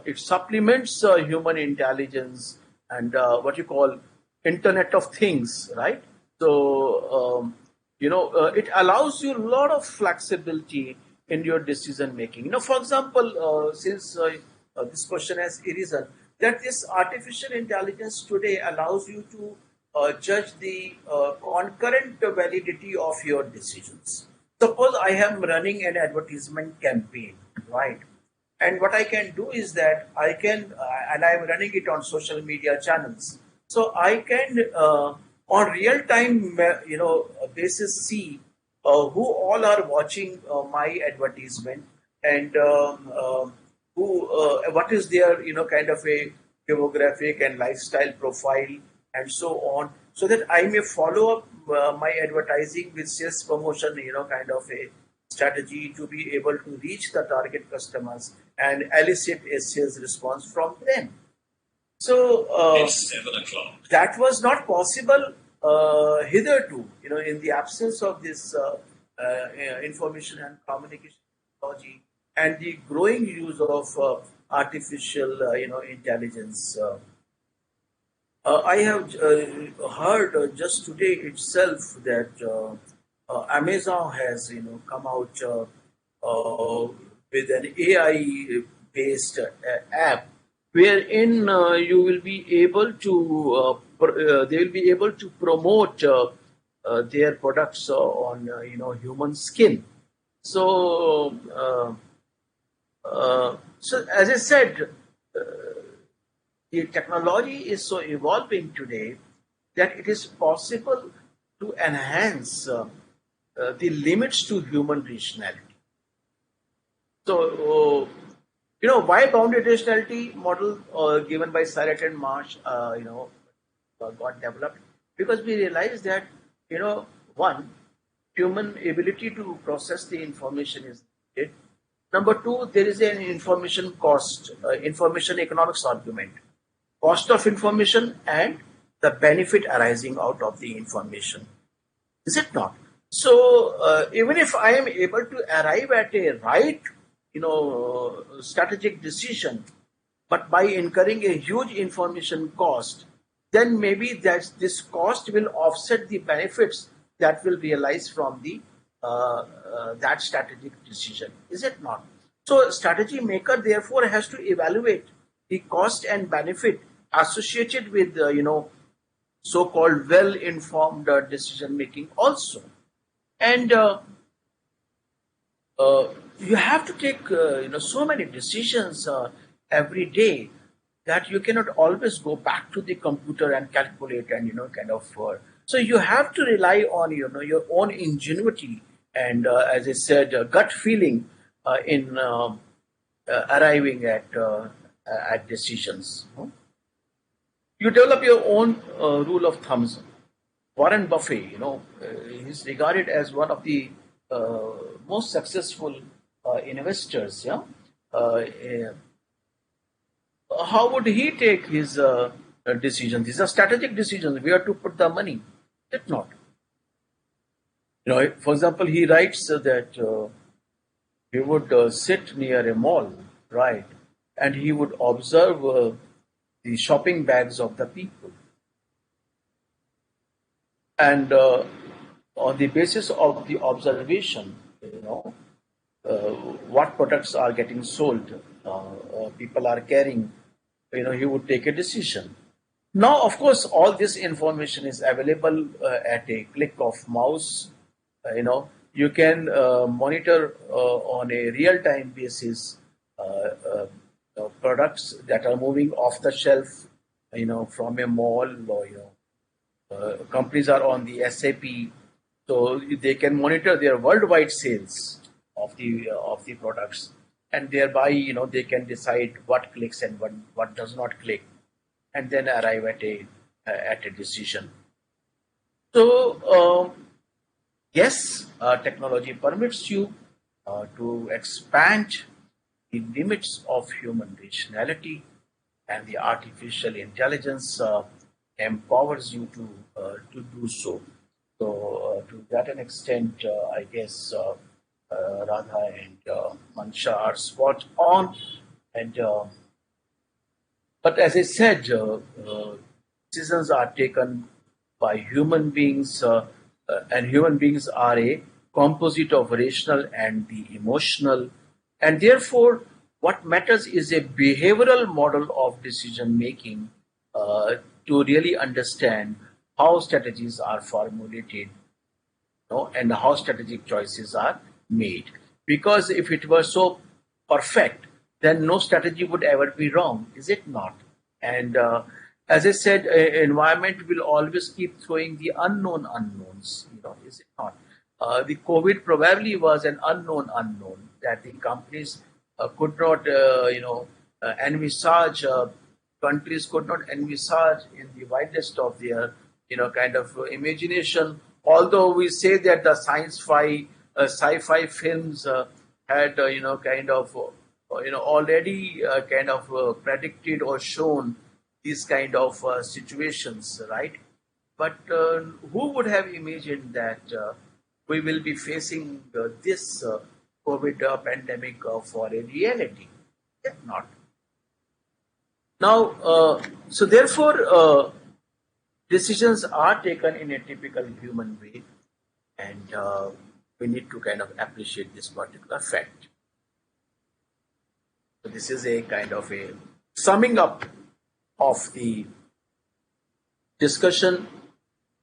S1: It supplements human intelligence and what you call Internet of Things, right? So, it allows you a lot of flexibility in your decision making. For example, since this question has arisen, that this artificial intelligence today allows you to judge the concurrent validity of your decisions. Suppose I am running an advertisement campaign, right? And what I can do is that and I am running it on social media channels. So I can, on real time, basis, see who all are watching my advertisement, and what is their, kind of a demographic and lifestyle profile, and so on, so that I may follow up my advertising with sales promotion, kind of a strategy to be able to reach the target customers and elicit a sales response from them. So it's 7 o'clock. That was not possible hitherto, in the absence of this information and communication technology and the growing use of artificial, intelligence. I have heard just today itself that Amazon has, come out with an AI-based app, wherein you will be able to, they will be able to promote their products on, human skin. So, so as I said, the technology is so evolving today that it is possible to enhance the limits to human rationality. So Why bounded rationality model given by Surratt and Marsh, got developed? Because we realized that, one, human ability to process the information is needed. Number two, there is an information cost, information economics argument, cost of information and the benefit arising out of the information. Is it not? So even if I am able to arrive at a right, strategic decision, but by incurring a huge information cost, then maybe this cost will offset the benefits that will realize from the that strategic decision. Is it not? So strategy maker therefore has to evaluate the cost and benefit associated with so-called well-informed decision making also. And you have to take so many decisions every day that you cannot always go back to the computer and calculate and kind of so you have to rely on your own ingenuity and as I said gut feeling in arriving at decisions. You develop your own rule of thumbs. Warren Buffett, he's regarded as one of the most successful investors. Yeah, how would he take his decisions? These are strategic decisions. Where to put the money? If not, for example, he writes that he would sit near a mall, right, and he would observe the shopping bags of the people, and on the basis of the observation, what products are getting sold, people are carrying, he would take a decision. Now, of course, all this information is available at a click of mouse. You can monitor on a real-time basis products that are moving off the shelf, from a mall, or companies are on the SAP, so they can monitor their worldwide sales of the products, and thereby they can decide what clicks and what does not click, and then arrive at a decision. So yes, technology permits you to expand the limits of human rationality, and the artificial intelligence empowers you to do so. So to that an extent, I guess Radha and Mansha are spot on. And but as I said, decisions are taken by human beings, and human beings are a composite of rational and the emotional, and therefore, what matters is a behavioral model of decision making to really understand how strategies are formulated, and how strategic choices are made. Because if it were so perfect, then no strategy would ever be wrong, is it not? And as I said, environment will always keep throwing the unknown unknowns, is it not? The COVID probably was an unknown unknown that the companies could not, envisage, countries could not envisage in the widest of their, kind of imagination. Although we say that the sci-fi films had, kind of, already kind of predicted or shown these kind of situations, right? But who would have imagined that we will be facing this COVID pandemic for a reality? If not. Now, so therefore, decisions are taken in a typical human way, and we need to kind of appreciate this particular fact. So this is a kind of a summing up of the discussion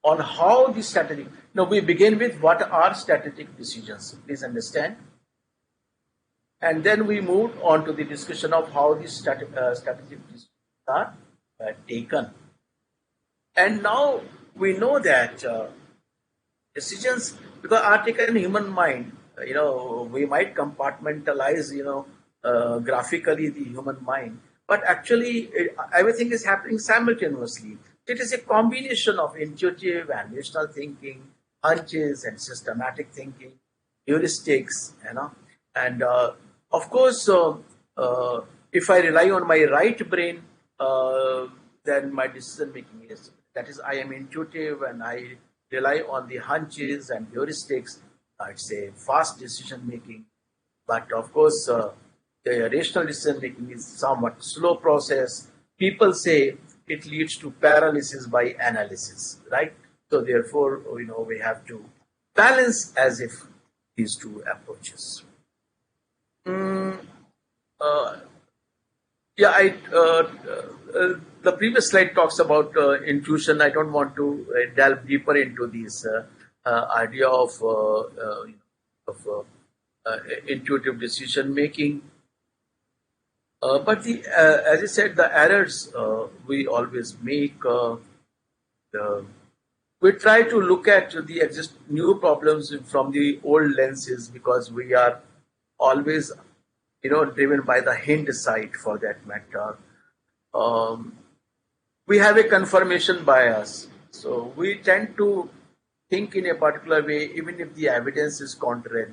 S1: on how the strategic. Now we begin with what are strategic decisions. Please understand. And then we move on to the discussion of how these strategic decisions are taken. And now we know that decisions, because are taken in human mind, we might compartmentalize, graphically the human mind, but actually everything is happening simultaneously. It is a combination of intuitive and rational thinking, hunches and systematic thinking, heuristics, and of course, if I rely on my right brain, uh, then my decision making is, that is, I am intuitive and I rely on the hunches and heuristics. It's a fast decision making, but of course, the rational decision making is somewhat slow process. People say it leads to paralysis by analysis, right? So therefore, we have to balance as if these two approaches. Mm, uh, yeah, the previous slide talks about intuition. I don't want to delve deeper into this idea of intuitive decision making. But as I said, the errors we always make, the, we try to look at the new problems from the old lenses, because we are always, driven by the hindsight for that matter. Um, we have a confirmation bias, so we tend to think in a particular way, even if the evidence is contrary,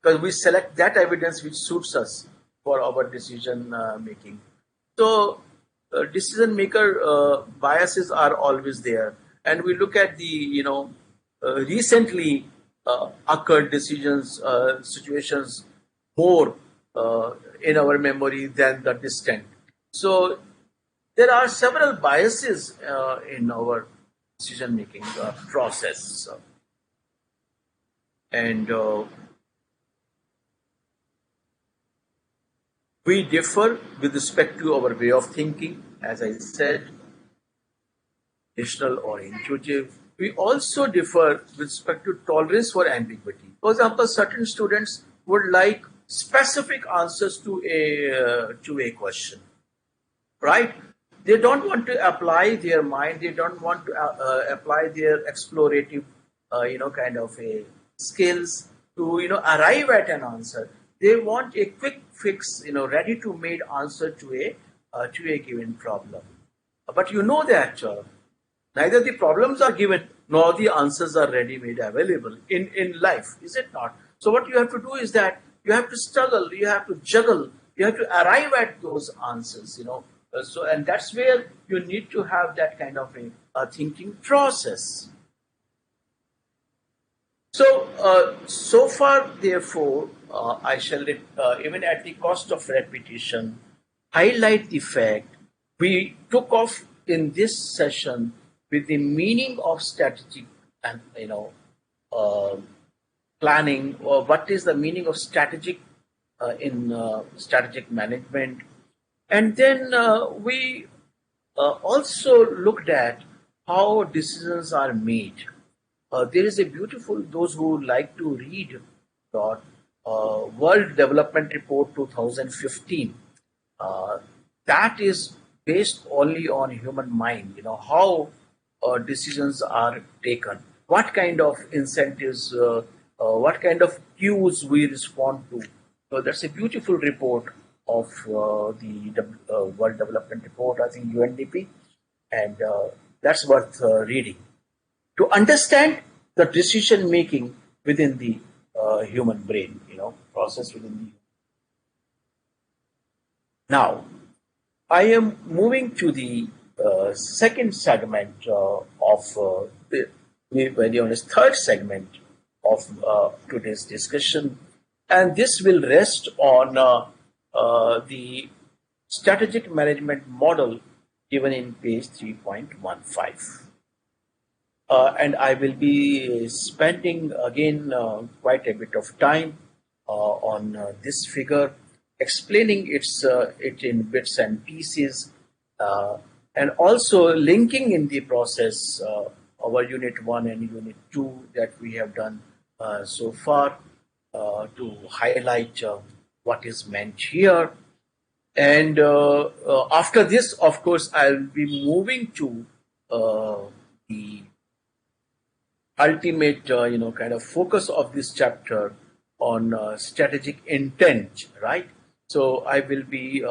S1: because we select that evidence which suits us for our decision making. So, decision maker biases are always there, and we look at the recently occurred decisions situations more in our memory than the distant. So there are several biases in our decision making process, and we differ with respect to our way of thinking, as I said, rational or intuitive. We also differ with respect to tolerance for ambiguity. For example, certain students would like specific answers to a question, right? They don't want to apply their mind. They don't want to apply their explorative, kind of a skills to arrive at an answer. They want a quick fix, ready to made answer to a given problem. But you know that neither the problems are given nor the answers are ready made available in life, is it not? So what you have to do is that you have to struggle, you have to juggle, you have to arrive at those answers, so, and that's where you need to have that kind of a thinking process. So, so far, therefore, I shall, even at the cost of repetition, highlight the fact we took off in this session with the meaning of strategic and uh, planning, or what is the meaning of strategic in strategic management, and then we also looked at how decisions are made. There is a beautiful, those who like to read the World Development Report 2015. Uh, that is based only on human mind, how decisions are taken, what kind of incentives, what kind of cues we respond to. So that's a beautiful report of the World Development Report, I think UNDP, and that's worth reading to understand the decision making within the human brain, process within the. Now, I am moving to the second segment of very honest, third segment of today's discussion, and this will rest on the strategic management model given in page 3.15. And I will be spending again quite a bit of time on this figure, explaining it in bits and pieces, uh, and also linking in the process our unit 1 and unit 2 that we have done so far to highlight what is meant here. And after this, of course, I'll be moving to the ultimate, kind of focus of this chapter on strategic intent, right? So I will be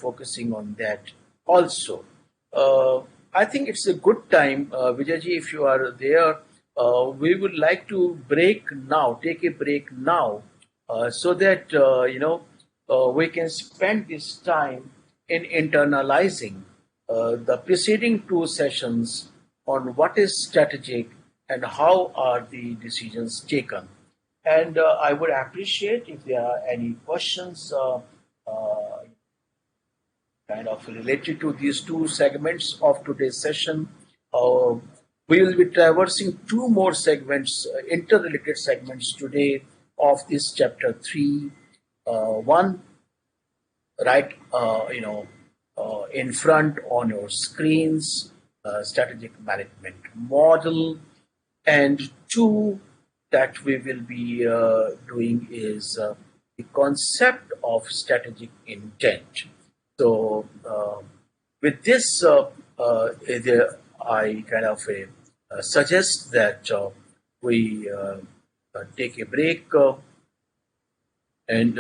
S1: focusing on that also. Uh, I think it's a good time, Vijayji, if you are there. We would like to break now, take a break now, so that we can spend this time in internalizing the preceding two sessions on what is strategic and how are the decisions taken. And I would appreciate if there are any questions uh, kind of related to these two segments of today's session. Uh, we will be traversing two more segments, interrelated segments today of this chapter three. One, right, in front on your screens, strategic management model, and two that we will be doing is the concept of strategic intent. So, with this, I kind of suggest that we take a break and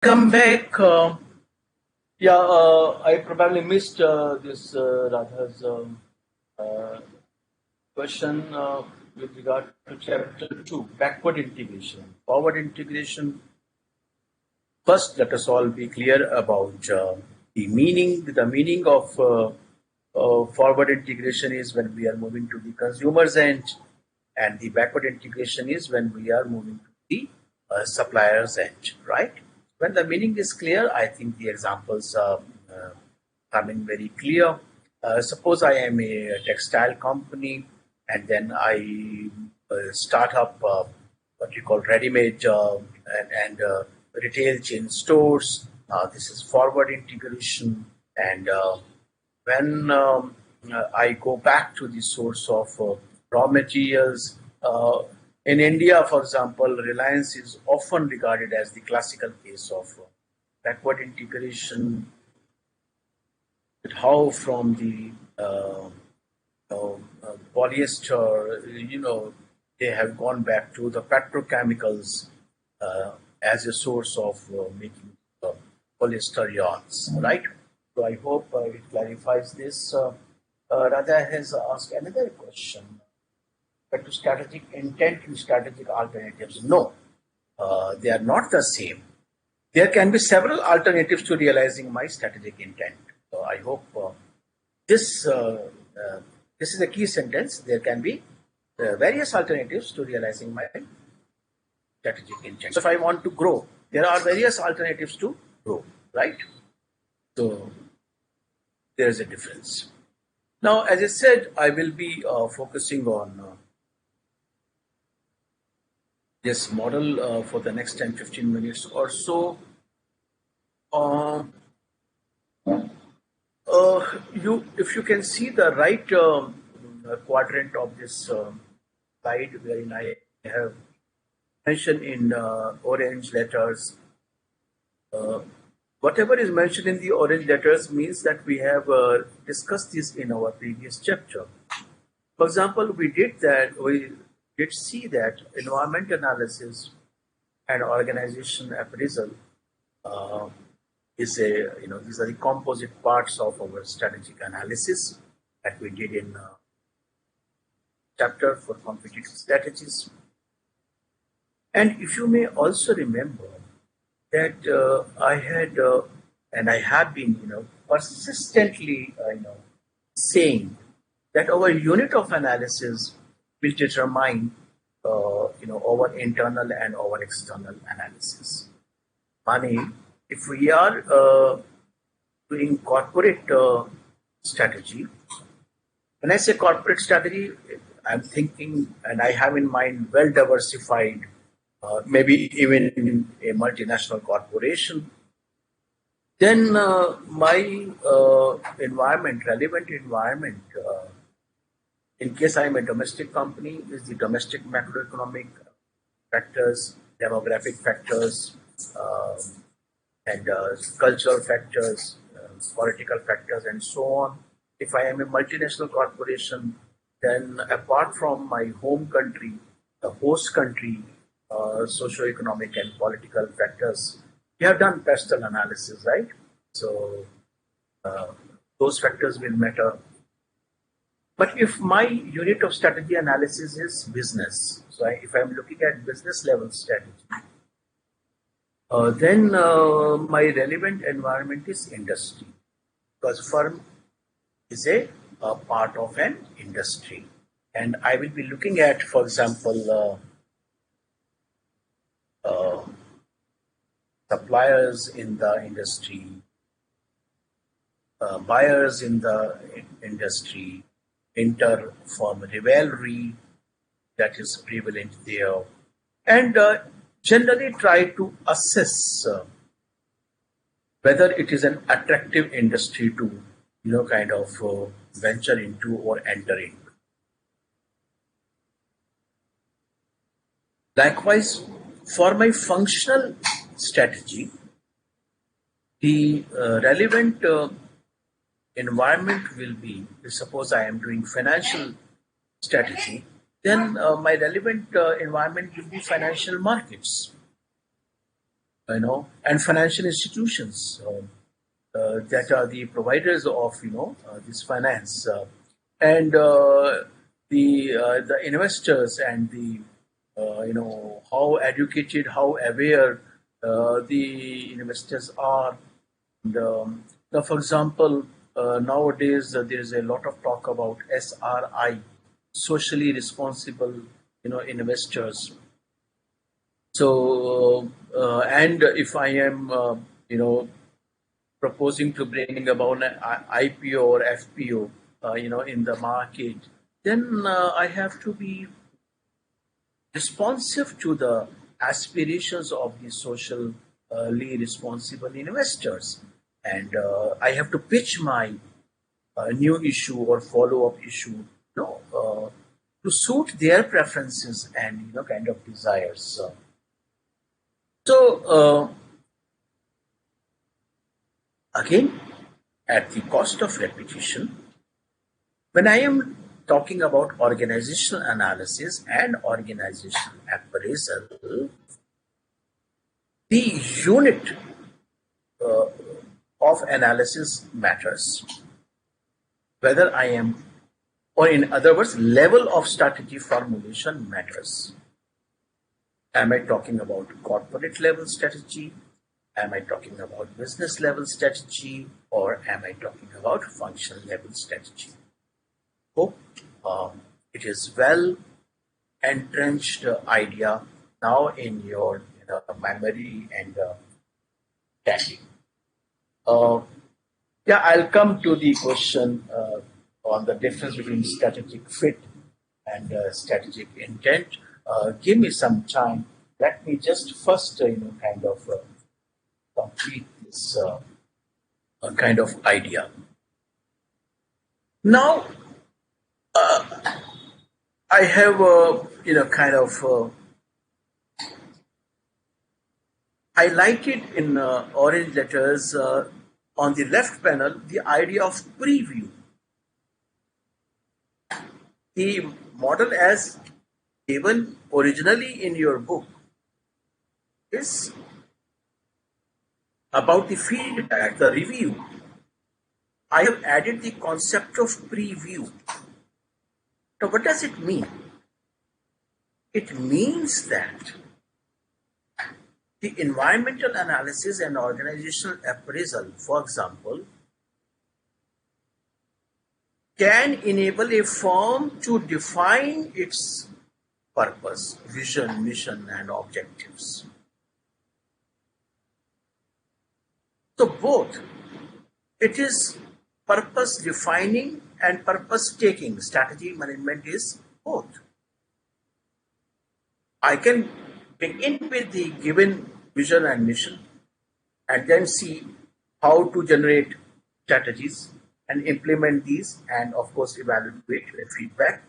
S1: Come back. Yeah, I probably missed this Radha's uh, question with regard to chapter 2, backward integration. Forward integration. First, let us all be clear about the meaning. The meaning of forward integration is when we are moving to the consumer's end, and the backward integration is when we are moving to the supplier's end, right? When the meaning is clear, I think the examples are coming very clear. Suppose I am a textile company, and then I start up what you call ready-made and retail chain stores. This is forward integration, and when I go back to the source of raw materials. In India, for example, Reliance is often regarded as the classical case of backward integration. How from the polyester, they have gone back to the petrochemicals as a source of making polyester yarns, right? So I hope it clarifies this. Radha has asked another question. But to strategic intent and strategic alternatives, no, they are not the same. There can be several alternatives to realizing my strategic intent. So I hope this this is a key sentence. There can be various alternatives to realizing my strategic intent. So if I want to grow, there are various alternatives to grow, right? So there is a difference. Now, as I said, I will be focusing on this model for the next 10-15 minutes or so. If you can see the right quadrant of this slide, wherein I have mentioned in orange letters, whatever is mentioned in the orange letters means that we have discussed this in our previous chapter. For example, we did see that environment analysis and organization appraisal is these are the composite parts of our strategic analysis that we did in chapter for competitive strategies. And if you may also remember that I had and I have been persistently saying that our unit of analysis will determine our internal and our external analysis. Money, if we are doing corporate strategy, when I say corporate strategy, I'm thinking and I have in mind well diversified, maybe even a multinational corporation. Then my relevant environment, in case I'm a domestic company, is the domestic macroeconomic factors, demographic factors, and cultural factors, political factors, and so on. If I am a multinational corporation, then apart from my home country, the host country, socio-economic and political factors, we have done pastel analysis, right? So those factors will matter. But if my unit of strategy analysis is business, so if I'm looking at business level strategy, then my relevant environment is industry, because firm is a part of an industry. And I will be looking at, for example, suppliers in the industry, buyers in the industry, inter-firm rivalry that is prevalent there, and generally try to assess whether it is an attractive industry to kind of venture into or enter into. Likewise, for my functional strategy, the relevant environment will be, suppose I am doing financial strategy, then my relevant environment will be financial markets. and financial institutions that are the providers of this finance, and the investors, and the how educated, how aware the investors are. And, now, for example, nowadays there is a lot of talk about SRI, socially responsible, investors. So, and if I am, proposing to bring about an IPO or FPO, in the market, then I have to be responsive to the aspirations of the socially responsible investors, and I have to pitch my new issue or follow-up issue, to suit their preferences and kind of desires. So again, at the cost of repetition, when I am talking about organizational analysis and organizational appraisal, the unit uh, of analysis matters. Whether I am, or in other words, level of strategy formulation matters. Am I talking about corporate level strategy? Am I talking about business level strategy? Or am I talking about functional level strategy? Hope it is well entrenched idea now in your memory and tactic. Uh, yeah, I'll come to the question on the difference between strategic fit and strategic intent. Give me some time. Let me just first, kind of complete this kind of idea. Now, I have, kind of highlighted in orange letters on the left panel the idea of preview. The model as given originally in your book is about the feedback, the review. I have added the concept of preview. Now, what does it mean? It means that the environmental analysis and organizational appraisal, for example, can enable a firm to define its purpose, vision, mission, and objectives. So both, it is purpose defining and purpose taking. Strategy management is both. I can begin with the given vision and mission and then see how to generate strategies and implement these, and of course evaluate the feedback.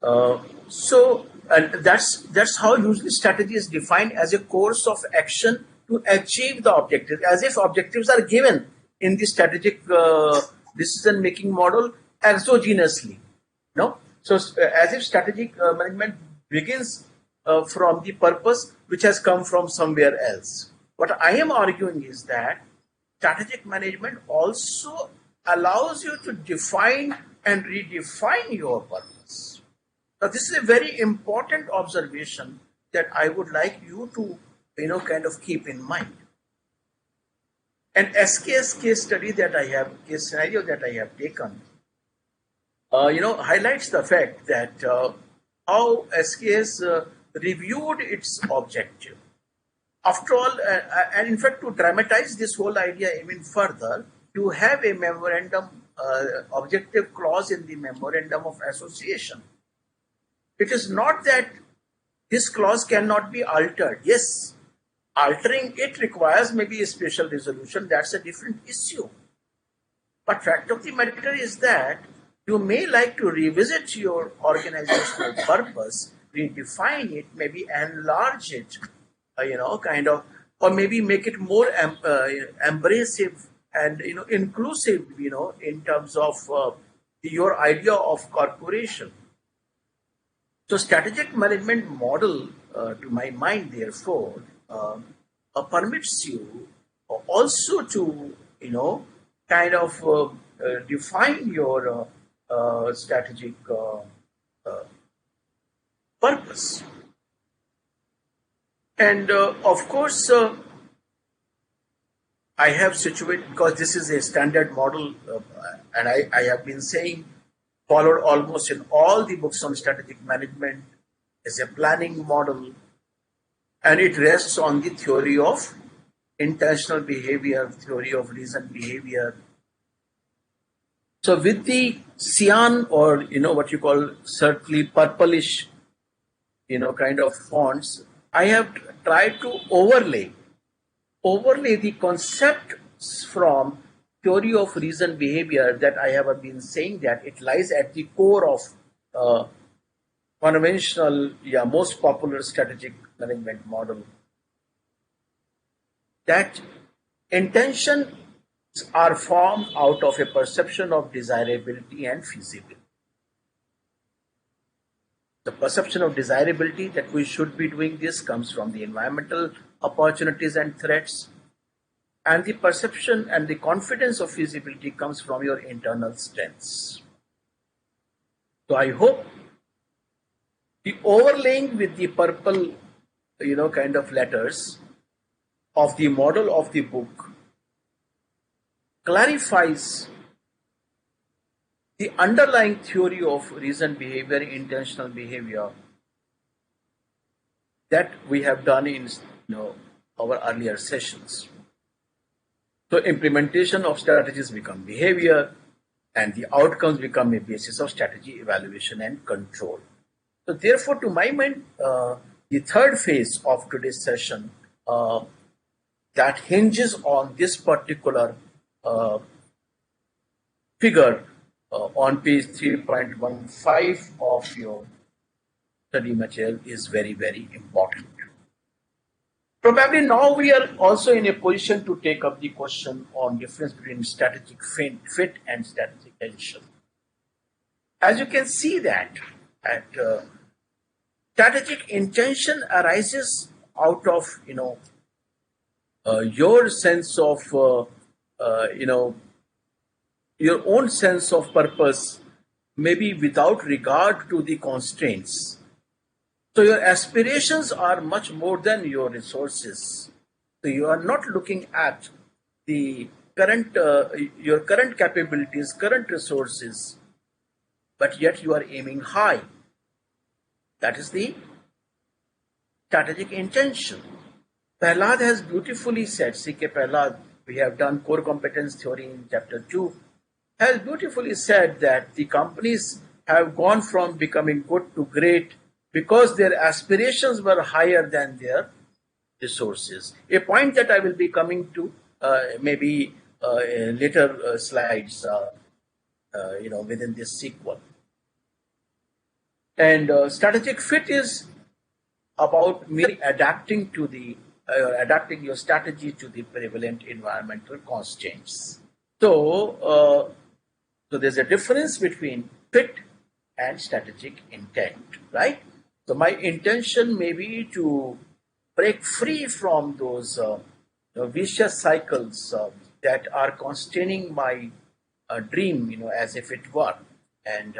S1: And that's how usually strategy is defined, as a course of action to achieve the objectives, as if objectives are given in the strategic decision making model exogenously. No, so as if strategic management begins from the purpose which has come from somewhere else. What I am arguing is that strategic management also allows you to define and redefine your purpose. Now, this is a very important observation that I would like you to, kind of keep in mind. An SKS case study that I have, case scenario that I have taken, highlights the fact that how SKS reviewed its objective. After all, and in fact, to dramatize this whole idea even further, you have a memorandum objective clause in the memorandum of association. It is not that this clause cannot be altered. Yes, altering it requires maybe a special resolution. That's a different issue. But fact of the matter is that you may like to revisit your organizational purpose, redefine it, maybe enlarge it, kind of, or maybe make it more embracive and inclusive, in terms of your idea of corporation. So strategic management model, to my mind, therefore, permits you also to, kind of define your strategic purpose. And of course, I have situated, because this is a standard model, and I have been saying, followed almost in all the books on strategic management, is a planning model, and it rests on the theory of intentional behavior, theory of reasoned behavior. So with the cyan, or what you call certainly purplish, kind of fonts, I have tried to overlay the concepts from theory of reason behavior that I have been saying, that it lies at the core of uh, conventional, most popular strategic management model. That intentions are formed out of a perception of desirability and feasibility. The perception of desirability that we should be doing this comes from the environmental opportunities and threats, and the perception and the confidence of feasibility comes from your internal strengths. So I hope the overlaying with the purple, kind of letters of the model of the book clarifies the underlying theory of reasoned behavior, intentional behavior, that we have done in our earlier sessions. So implementation of strategies become behavior, and the outcomes become a basis of strategy evaluation and control. So therefore, to my mind, the third phase of today's session, that hinges on this particular figure on page 3.15 of your study material, is very, very important. Probably now we are also in a position to take up the question on difference between strategic fit and strategic intention. As you can see that strategic intention arises out of your sense of your own sense of purpose, maybe without regard to the constraints. So your aspirations are much more than your resources. So you are not looking at the current your current capabilities, current resources, but yet you are aiming high. That is the strategic intention. Prahlad has beautifully said, C.K. Prahlad, we have done core competence theory in chapter 2, has beautifully said that the companies have gone from becoming good to great because their aspirations were higher than their resources. A point that I will be coming to maybe in later slides, within this sequel. And strategic fit is about merely adapting to the adapting your strategy to the prevalent environmental constraints. So there's a difference between fit and strategic intent, right? So my intention may be to break free from those vicious cycles that are constraining my dream, as if it were. And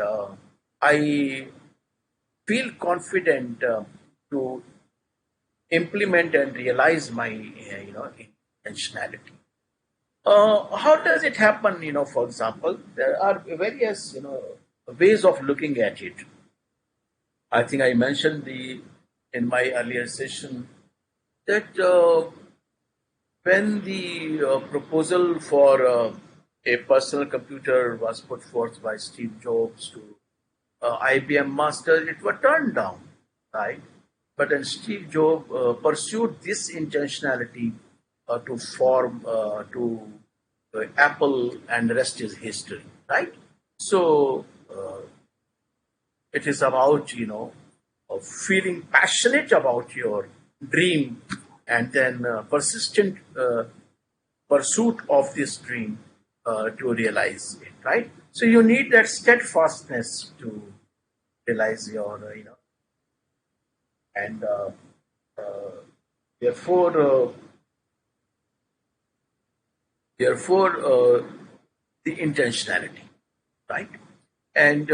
S1: I feel confident to implement and realize my, intentionality. How does it happen? For example, there are various, ways of looking at it. I think I mentioned in my earlier session that when the proposal for a personal computer was put forth by Steve Jobs to IBM masters, it was turned down, right? But then Steve Jobs pursued this intentionality to form to Apple, and the rest is history, right? So it is about of feeling passionate about your dream, and then persistent pursuit of this dream to realize it, right? So you need that steadfastness to realize your and therefore Therefore, the intentionality, right? And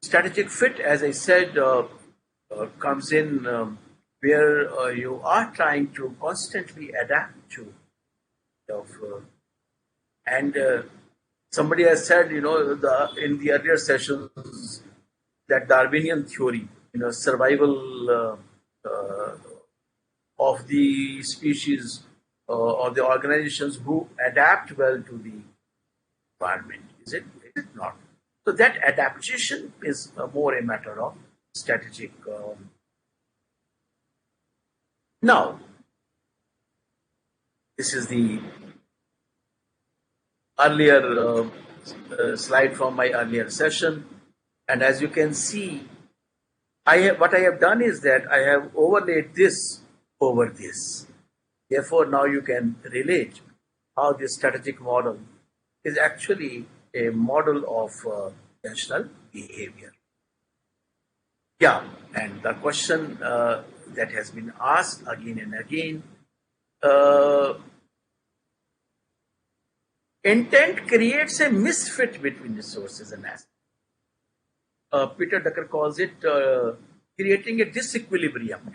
S1: strategic fit, as I said, comes in where you are trying to constantly adapt to. Of, and somebody has said, in the earlier sessions, that Darwinian theory, survival of the species or the organizations who adapt well to the environment. Is it? Is it not? So that adaptation is more a matter of strategic. Now, this is the earlier slide from my earlier session, and as you can see, what I have done is that I have overlaid this over this. Therefore, now you can relate how this strategic model is actually a model of intentional behavior. Yeah, and the question that has been asked again and again, uh, intent creates a misfit between resources and assets. Peter Drucker calls it creating a disequilibrium.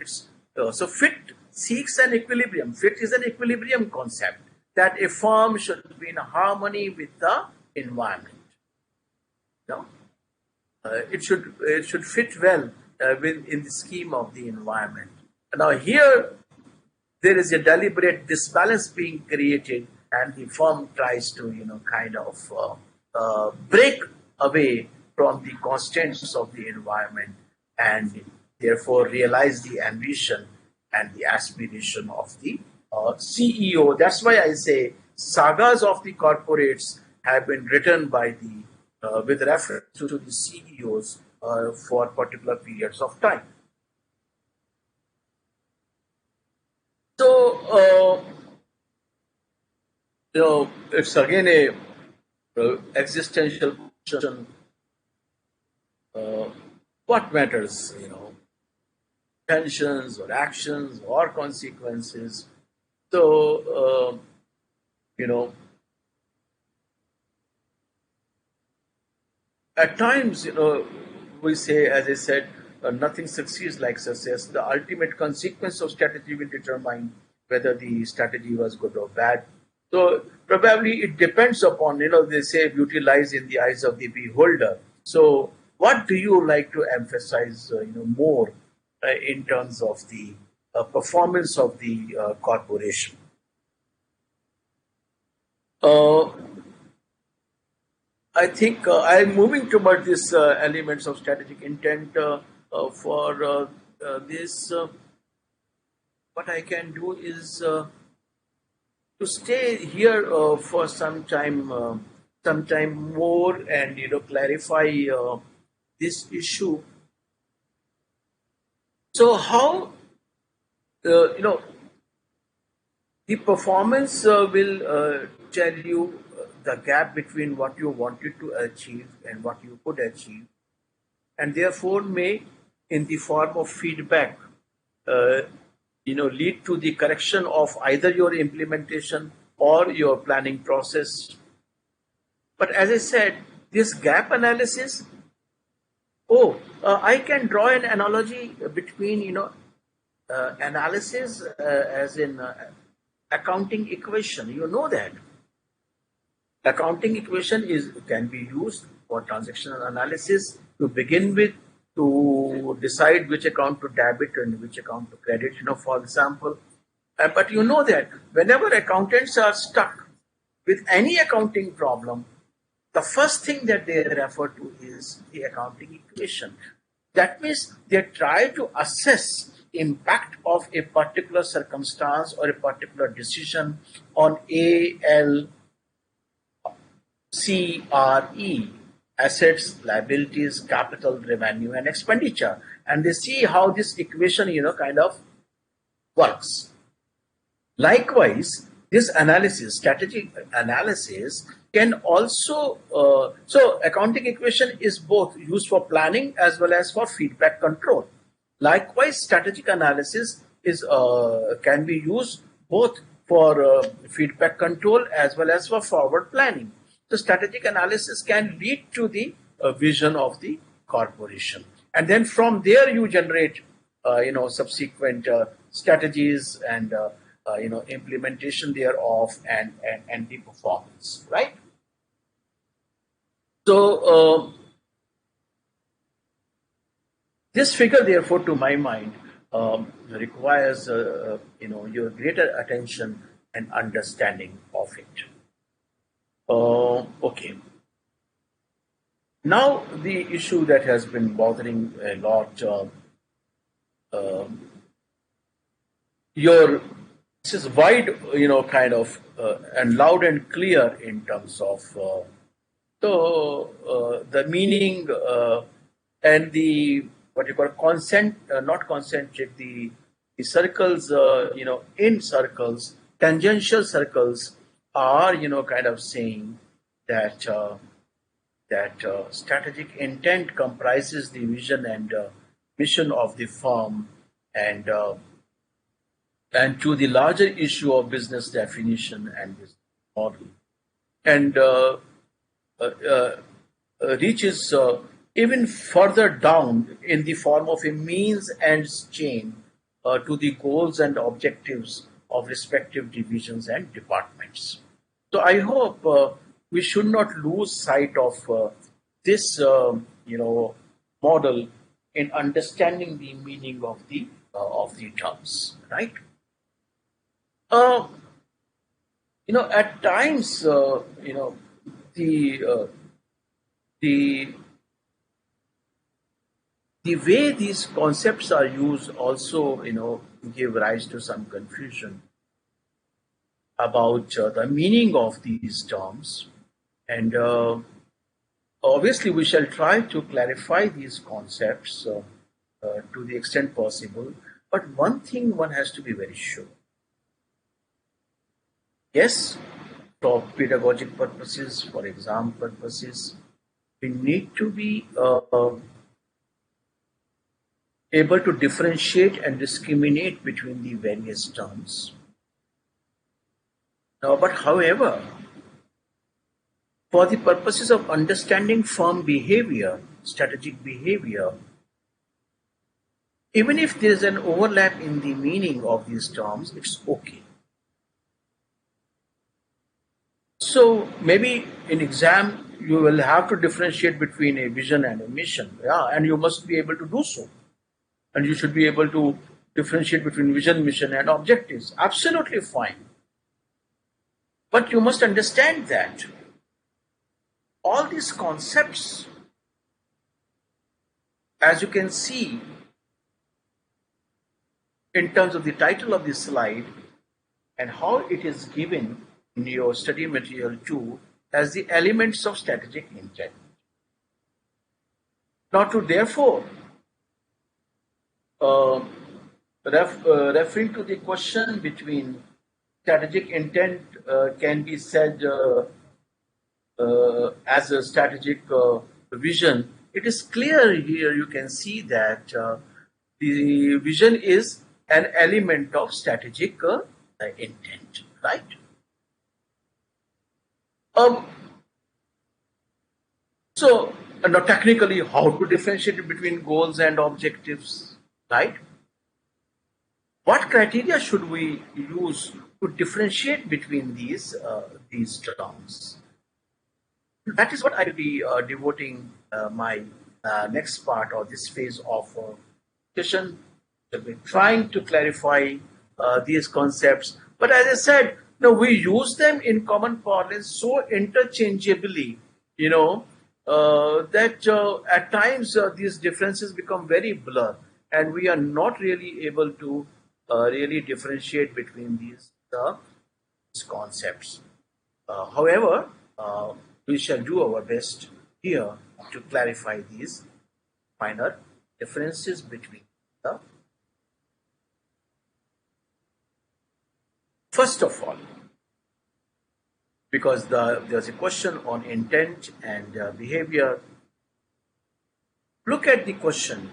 S1: So fit seeks an equilibrium. Fit is an equilibrium concept, that a firm should be in harmony with the environment. No, it should fit well in the scheme of the environment. Now here there is a deliberate disbalance being created, and the firm tries to kind of break away from the constraints of the environment, and therefore realize the ambition and the aspiration of the CEO. That's why I say sagas of the corporates have been written by the with reference to the CEOs for particular periods of time. So it's again a existential question. What matters, intentions or actions or consequences? So at times, we say, as I said, nothing succeeds like success. The ultimate consequence of strategy will determine whether the strategy was good or bad. So probably it depends upon, they say beauty lies in the eyes of the beholder. So what do you like to emphasize, more in terms of the performance of the corporation? Uh, I think I'm moving toward these elements of strategic intent for this. What I can do is to stay here for some time more, and clarify this issue. So how the performance will tell you the gap between what you wanted to achieve and what you could achieve, and therefore may, in the form of feedback, uh, lead to the correction of either your implementation or your planning process. But as I said, this gap analysis. Oh, I can draw an analogy between analysis as in accounting equation. You know that accounting equation can be used for transactional analysis to begin with, to decide which account to debit and which account to credit, for example. But you know that whenever accountants are stuck with any accounting problem, the first thing that they refer to is the accounting equation. That means they try to assess impact of a particular circumstance or a particular decision on ALCRE, assets, liabilities, capital, revenue, and expenditure. And they see how this equation, kind of works. Likewise, this analysis, strategic analysis, can also, so accounting equation is both used for planning as well as for feedback control. Likewise, strategic analysis is can be used both for feedback control as well as for forward planning. The strategic analysis can lead to the vision of the corporation, and then from there you generate subsequent strategies and implementation thereof, and the performance, right? So this figure, therefore, to my mind, requires your greater attention and understanding of it. Okay. Now the issue that has been bothering a lot, your this is wide, kind of and loud and clear in terms of the meaning and the what you call consent, not concentric, the circles, in circles, tangential circles are, kind of saying that strategic intent comprises the vision and mission of the firm, and to the larger issue of business definition and business model, and reaches even further down in the form of a means ends chain to the goals and objectives of respective divisions and departments. So I hope we should not lose sight of this model in understanding the meaning of the terms, right? Uh, at times, the the the way these concepts are used also, give rise to some confusion about the meaning of these terms, and obviously we shall try to clarify these concepts to the extent possible. But one thing one has to be very sure. Yes, for pedagogic purposes, for exam purposes, we need to be able to differentiate and discriminate between the various terms. But however, for the purposes of understanding firm behavior, strategic behavior, even if there is an overlap in the meaning of these terms, it's okay. So maybe in exam you will have to differentiate between a vision and a mission, and you must be able to do so. And you should be able to differentiate between vision, mission, and objectives. Absolutely fine. But you must understand that all these concepts, as you can see in terms of the title of this slide and how it is given in your study material too, as the elements of strategic intent. Now, to therefore referring to the question between strategic intent can be said as a strategic vision, it is clear here you can see that the vision is an element of strategic intent, right? So, now technically, how to differentiate between goals and objectives, right? What criteria should we use to differentiate between these terms? That is what I will be devoting my next part or this phase of session. I'll be trying to clarify these concepts. But as I said, we use them in common parlance so interchangeably, that at times these differences become very blurred, and we are not really able to really differentiate between these concepts. However, we shall do our best here to clarify these minor differences between the. First of all, because there's a question on intent and behavior, look at the question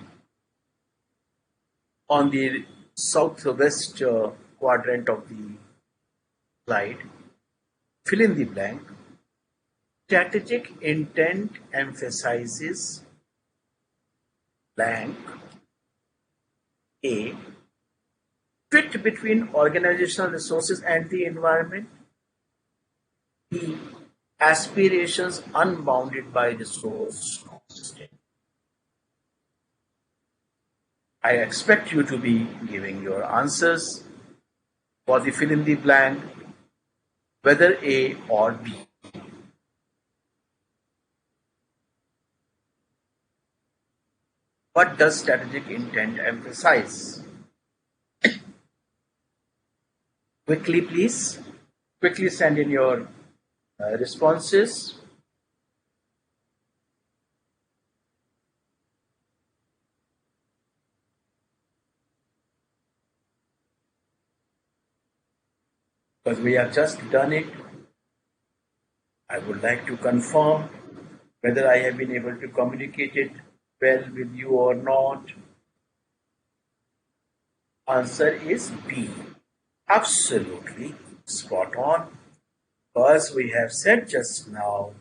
S1: on the southwest quadrant of the slide, fill in the blank. Strategic intent emphasizes blank. A. Fit between organizational resources and the environment. B. Aspirations unbounded by resource. I expect you to be giving your answers for the fill in the blank, whether A or B. What does strategic intent emphasize? Quickly, please. Quickly send in your responses. Because we have just done it, I would like to confirm whether I have been able to communicate it well with you or not. Answer is B. Absolutely spot on. Because we have said just now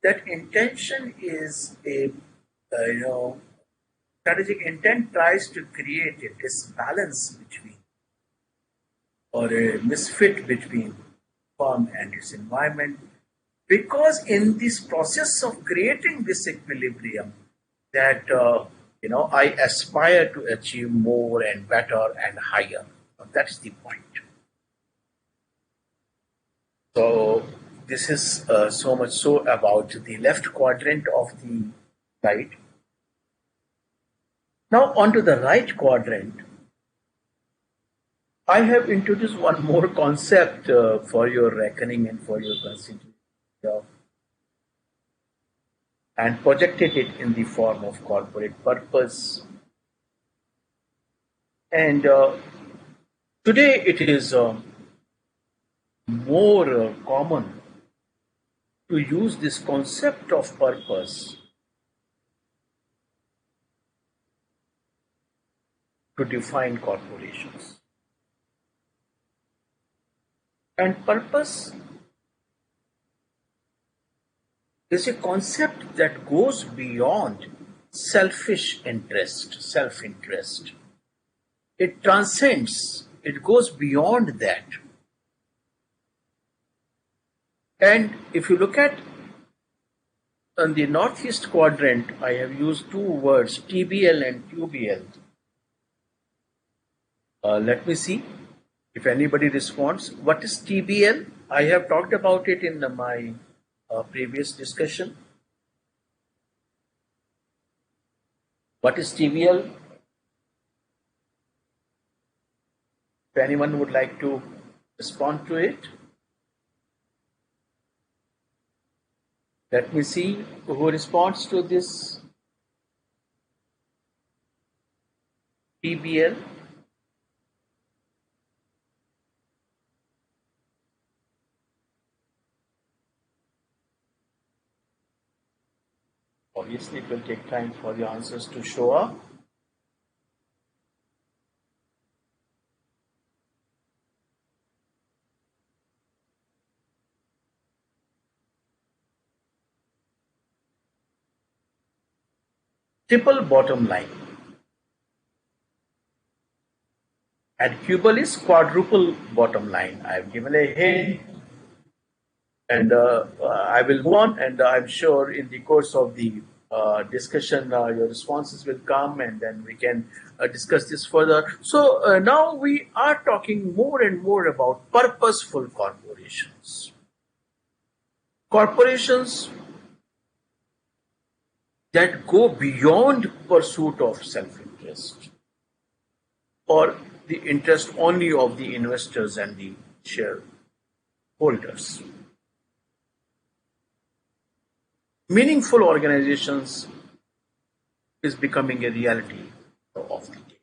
S1: that intention is a, strategic intent tries to create a disbalance between or a misfit between firm and its environment, because in this process of creating this equilibrium that I aspire to achieve more and better and higher. That's the point. So this is so much so about the left quadrant of the slide. Now onto the right quadrant. I have introduced one more concept for your reckoning and for your consideration, and projected it in the form of corporate purpose. And today it is more common to use this concept of purpose to define corporations. And purpose is a concept that goes beyond selfish interest, self-interest. It transcends, it goes beyond that. And if you look at on the northeast quadrant, I have used two words, TBL and QBL. Let me see if anybody responds. What is TBL? I have talked about it in my previous discussion. What is TBL? If anyone would like to respond to it. Let me see who responds to this TBL. Obviously, it will take time for the answers to show up. Triple bottom line. And QBL is quadruple bottom line. I've given a hint. And I will move on, and I'm sure in the course of the discussion, your responses will come, and then we can discuss this further. So now we are talking more and more about purposeful corporations. Corporations that go beyond pursuit of self-interest or the interest only of the investors and the shareholders. Meaningful organizations is becoming a reality of the day.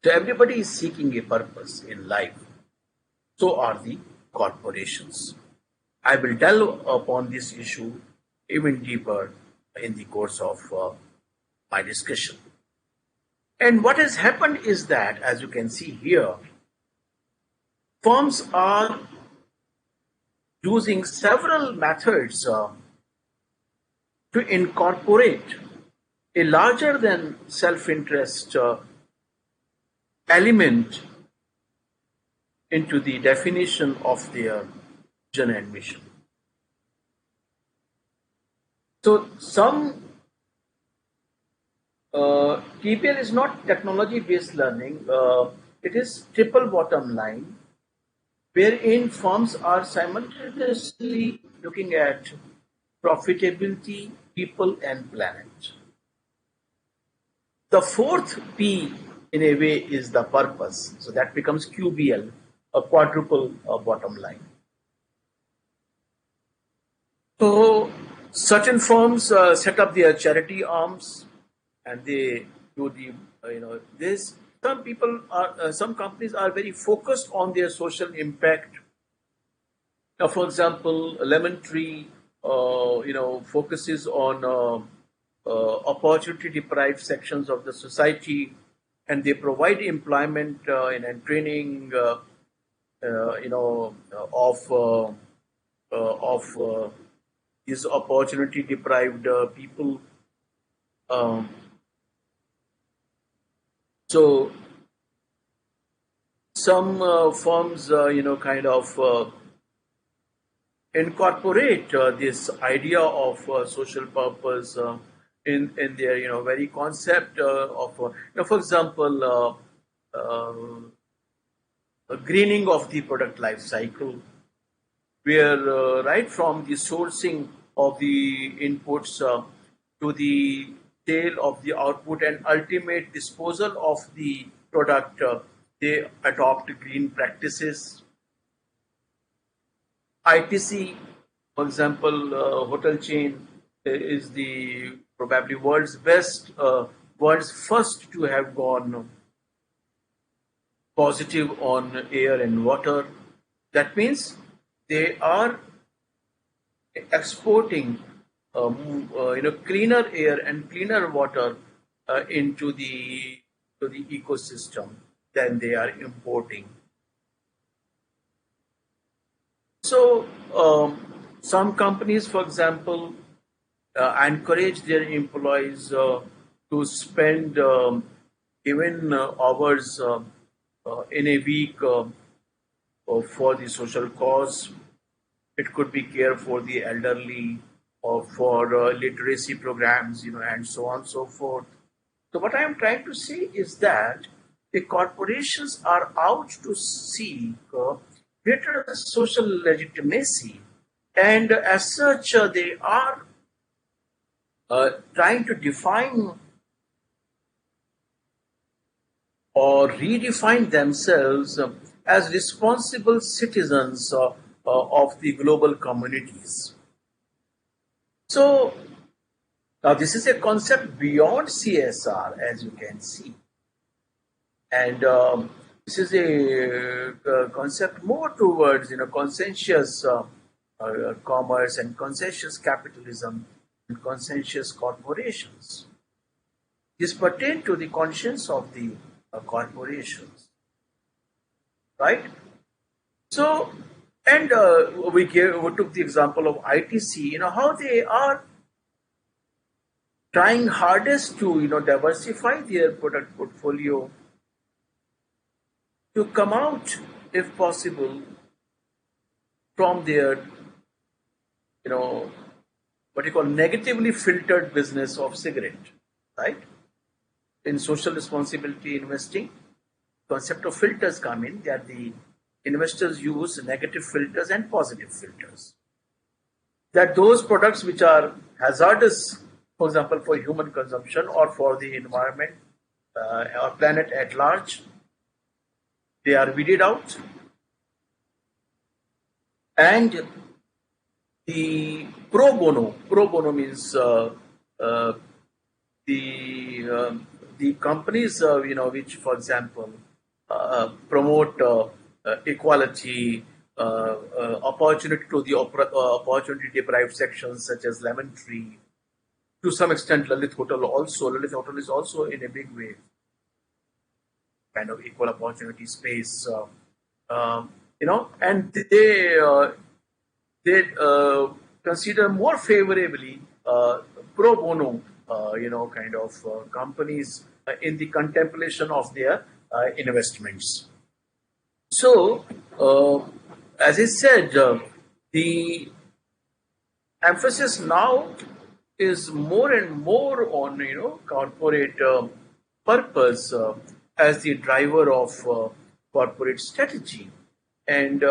S1: So everybody is seeking a purpose in life. So are the corporations. I will delve upon this issue even deeper in the course of my discussion. And what has happened is that, as you can see here, Firms are using several methods to incorporate a larger than self interest element into the definition of their vision and mission. So, some TPL is not technology based learning, it is triple bottom line, wherein firms are simultaneously looking at profitability, people, and planet. The fourth P, in a way, is the purpose. So that becomes QBL, a quadruple bottom line. So certain firms set up their charity arms, and they do the this. Some people are some companies are very focused on their social impact. Now, for example, Lemon Tree, focuses on opportunity deprived sections of the society, and they provide employment and training, of these opportunity deprived people. Um, so some firms, kind of incorporate this idea of social purpose in their very concept of for example greening of the product life cycle, where right from the sourcing of the inputs to the sale of the output and ultimate disposal of the product, they adopt green practices. ITC, for example, hotel chain is the probably world's first to have gone positive on air and water. That means they are exporting cleaner air and cleaner water into the ecosystem than they are importing. So some companies, for example, encourage their employees to spend even hours in a week for the social cause. It could be care for the elderly or for literacy programs, and so on and so forth. So what I am trying to say is that the corporations are out to seek greater social legitimacy, and as such, they are trying to define or redefine themselves as responsible citizens of the global communities. So now this is a concept beyond CSR, as you can see, and this is a concept more towards conscientious commerce and conscientious capitalism and conscientious corporations. This pertain to the conscience of the corporations, right? So, and we took the example of ITC. How they are trying hardest to diversify their product portfolio to come out, if possible, from their what you call negatively filtered business of cigarette, right? In social responsibility investing, concept of filters come in, that the investors use negative filters and positive filters. That those products which are hazardous, for example, for human consumption or for the environment or planet at large, they are weeded out. And the pro bono means the companies which, for example, promote equality, opportunity to the opportunity deprived sections such as Lemon Tree, to some extent Lalit Hotel also. Lalit Hotel is also in a big way kind of equal opportunity space. and they consider more favorably pro bono, kind of companies in the contemplation of their investments. So, as I said, the emphasis now is more and more on corporate purpose as the driver of corporate strategy, and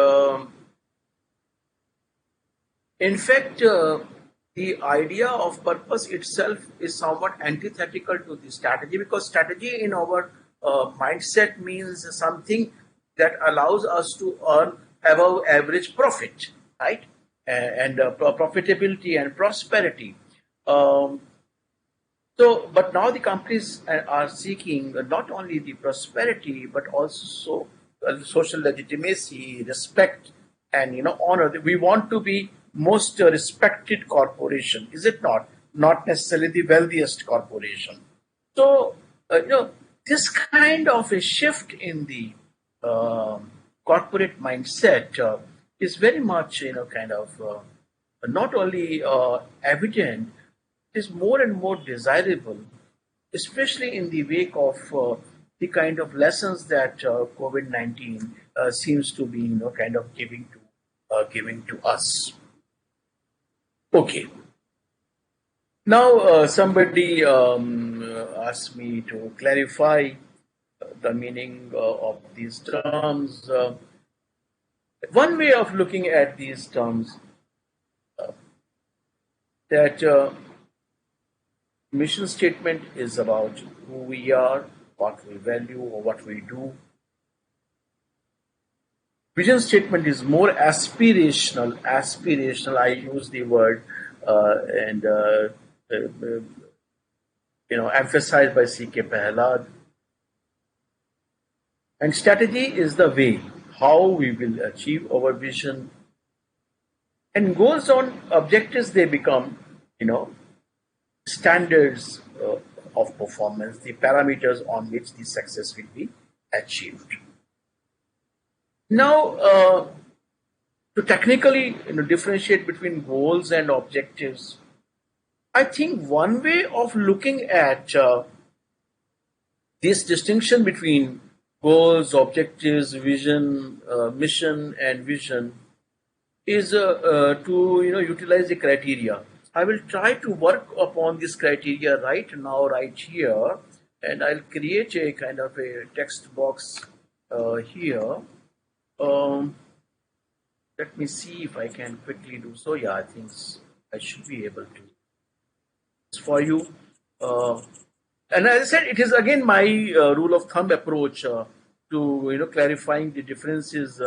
S1: in fact, the idea of purpose itself is somewhat antithetical to the strategy, because strategy in our mindset means something that allows us to earn above average profit, right? And profitability and prosperity. Um, but now the companies are seeking not only the prosperity but also social legitimacy, respect, and honor. We want to be most respected corporation, is it not? Not necessarily the wealthiest corporation. So this kind of a shift in the corporate mindset is very much kind of not only evident, is more and more desirable, especially in the wake of the kind of lessons that COVID-19 seems to be, kind of giving to us. Okay. Now, somebody asked me to clarify the meaning of these terms. One way of looking at these terms, that mission statement is about who we are, what we value, or what we do. Vision statement is more aspirational. Aspirational, I use the word and emphasized by C.K. Pehlad. And strategy is the way how we will achieve our vision. And goals on objectives, they become, standards of performance, the parameters on which the success will be achieved. Now, to technically differentiate between goals and objectives, I think one way of looking at this distinction between goals, objectives, vision, mission, and vision is to utilize the criteria. I will try to work upon this criteria right now, right here, and I'll create a kind of a text box here. Let me see if I can quickly do so. Yeah, I think I should be able to. It's for you. And as I said, it is again my rule of thumb approach to clarifying the differences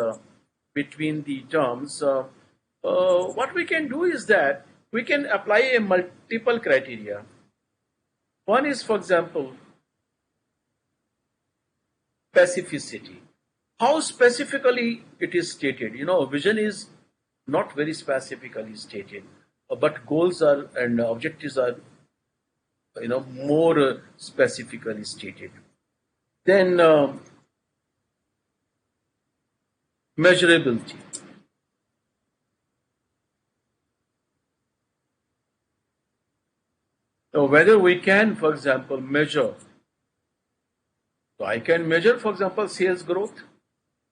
S1: between the terms. What we can do is that we can apply a multiple criteria. One is, for example, specificity. How specifically it is stated. Vision is not very specifically stated, but goals are and objectives are more specifically stated. Then measurability. So whether we can, for example, measure. So I can measure, for example, sales growth.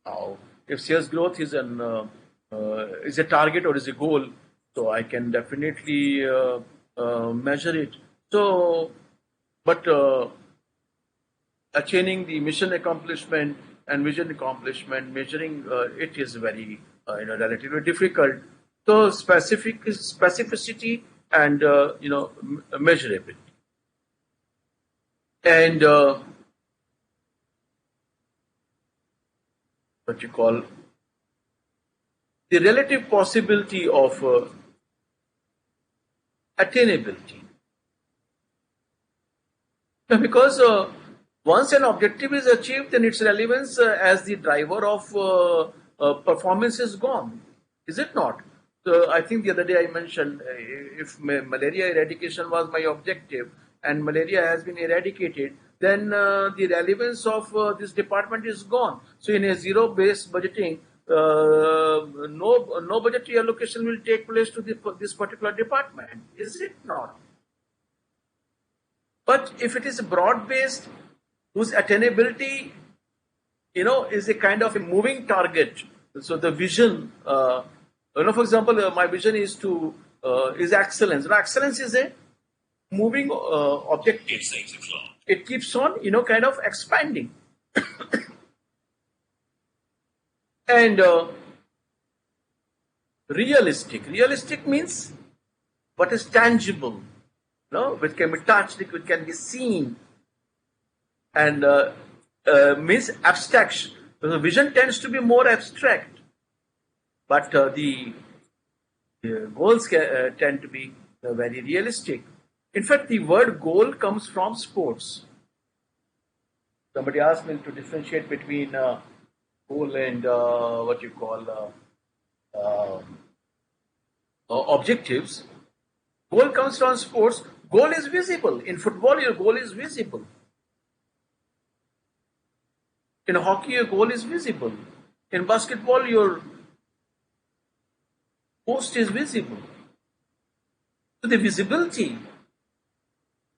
S1: Now, if sales growth is is a target or is a goal, so I can definitely measure it. So, but attaining the mission accomplishment and vision accomplishment, measuring it is very relatively difficult. So, specificity and measurability, and what you call the relative possibility of attainability. Because once an objective is achieved, then its relevance as the driver of performance is gone, is it not? So I think the other day I mentioned if malaria eradication was my objective and malaria has been eradicated, then the relevance of this department is gone. So in a zero-based budgeting, no budgetary allocation will take place to this particular department, is it not? But if it is broad based, whose attainability, is a kind of a moving target. So the vision, for example, my vision is excellence. Now, excellence is a moving objective. It keeps on, kind of expanding. And realistic means what is tangible, which can be touched, which can be seen, and means abstraction. The vision tends to be more abstract, but the goals tend to be very realistic. In fact, the word goal comes from sports. Somebody asked me to differentiate between goal and what you call objectives. Goal comes from sports. Goal is visible. In football, your goal is visible. In hockey, your goal is visible. In basketball, your post is visible. So the visibility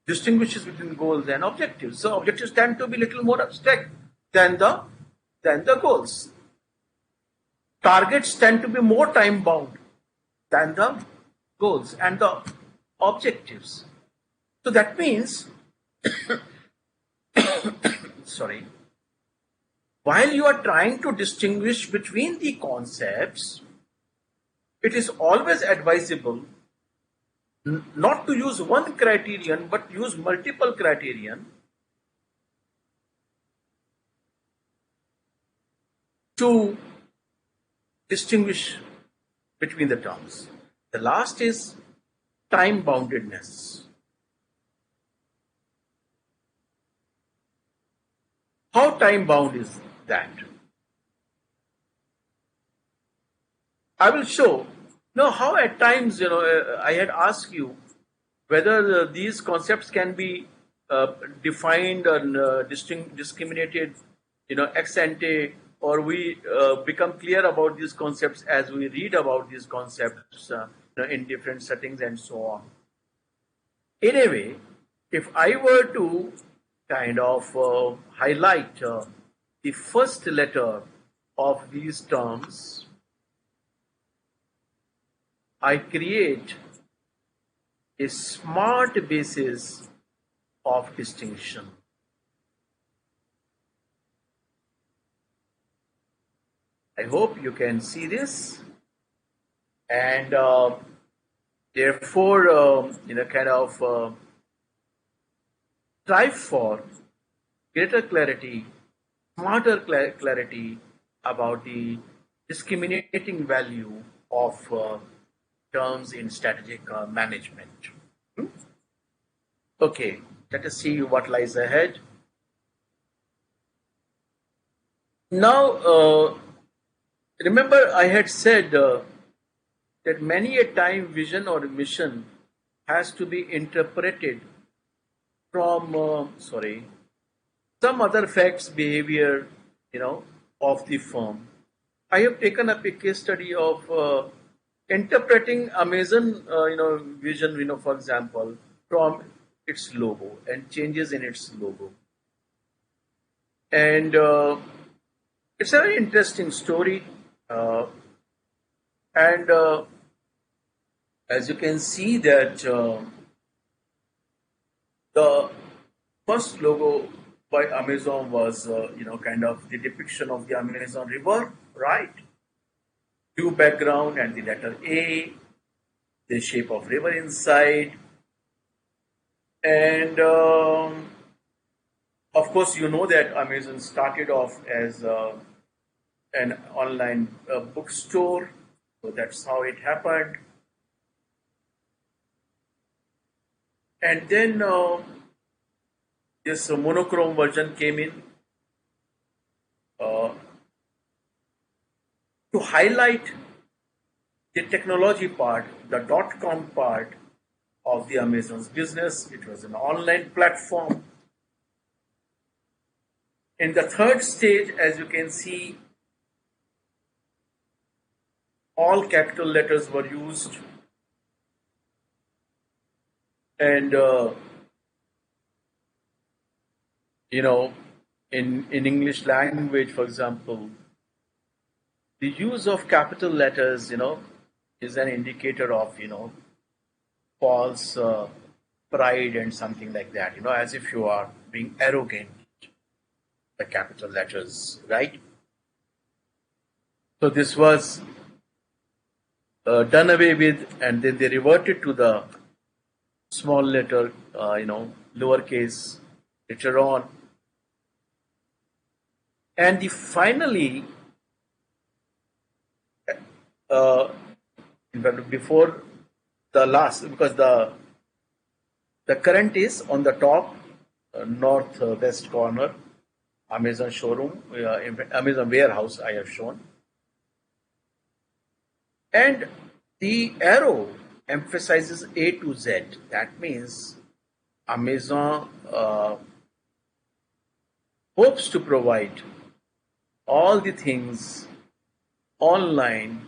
S1: distinguishes between goals and objectives. So objectives tend to be a little more abstract than the goals. Targets tend to be more time bound than the goals and the objectives. So that means, sorry, while you are trying to distinguish between the concepts, it is always advisable not to use one criterion but use multiple criterion to distinguish between the terms. The last is time boundedness. How time bound is that? I will show. Now, how at times, I had asked you whether these concepts can be defined and discriminated, ex ante, or we become clear about these concepts as we read about these concepts in different settings and so on. Anyway, if I were to kind of highlight the first letter of these terms, I create a smart basis of distinction. I hope you can see this, and therefore, kind of strive for greater clarity, smarter clarity about the discriminating value of terms in strategic management. Okay, let us see what lies ahead. Now, remember I had said that many a time vision or mission has to be interpreted from, some other facts, behavior, of the firm. I have taken up a case study of interpreting Amazon, vision, for example, from its logo and changes in its logo. And it's a very interesting story. And as you can see that the first logo by Amazon was, kind of the depiction of the Amazon River, right? Blue background and the letter A, the shape of river inside, and of course you know that Amazon started off as an online bookstore, so that's how it happened. And then this monochrome version came in to highlight the technology part, the .com part of the Amazon's business. It was an online platform. In the third stage, as you can see, all capital letters were used, and you know, in English language, for example, the use of capital letters, is an indicator of, false pride and something like that, as if you are being arrogant, the capital letters, right? So this was done away with, and then they reverted to the small letter, lowercase later on. And the finally, uh, in fact, before the last, because the current is on the top northwest corner, Amazon showroom, Amazon warehouse I have shown. And the arrow emphasizes A to Z. That means Amazon hopes to provide all the things online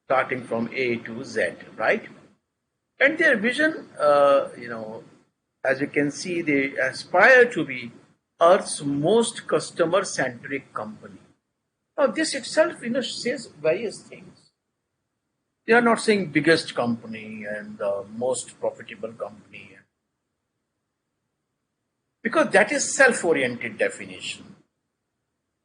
S1: starting from A to Z, right? And their vision, as you can see, they aspire to be Earth's most customer-centric company. Now, this itself, says various things. They are not saying biggest company and most profitable company, because that is self-oriented definition.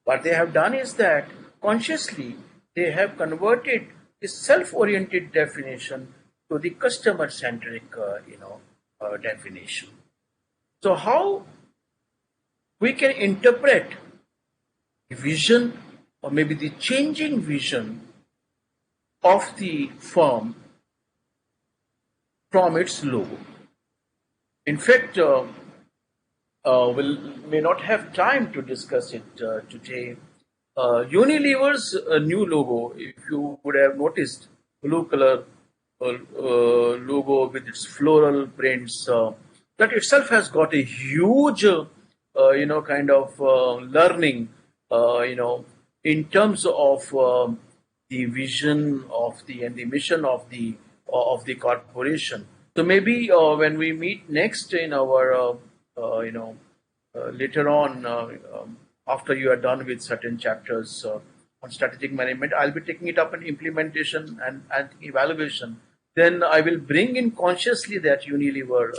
S1: What they have done is that consciously they have converted this self-oriented definition to the customer-centric, definition. So how we can interpret the vision, or maybe the changing vision of the firm from its logo? In fact, we may not have time to discuss it today. Unilever's new logo, if you would have noticed, blue color logo with its floral prints, that itself has got a huge, kind of learning, in terms of the vision of the and the mission of the corporation. So maybe when we meet next in our, later on, after you are done with certain chapters on strategic management, I'll be taking it up in implementation and evaluation. Then I will bring in consciously that Unilever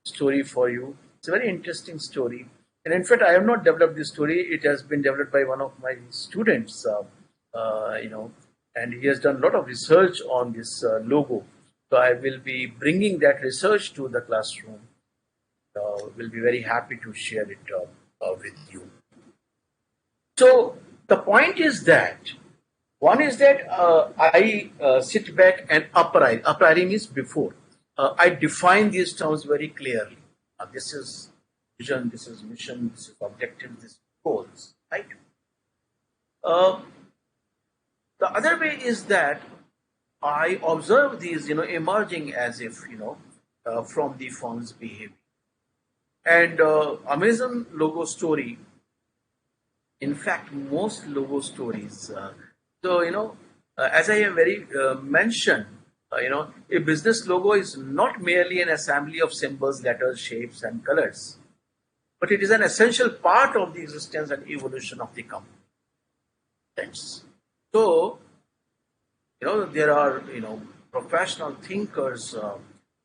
S1: story for you. It's a very interesting story. And in fact, I have not developed this story. It has been developed by one of my students, and he has done a lot of research on this logo. So I will be bringing that research to the classroom. Will be very happy to share it with you. So the point is that one is that I sit back and upright. Upright means before. I define these terms very clearly. This is vision, this is mission, this is objective, this is goals, right? The other way is that I observe these, emerging as if, from the firm's behavior. And Amazon logo story, in fact, most logo stories. As I have very mentioned, a business logo is not merely an assembly of symbols, letters, shapes, and colors, but it is an essential part of the existence and evolution of the company. So, there are, professional thinkers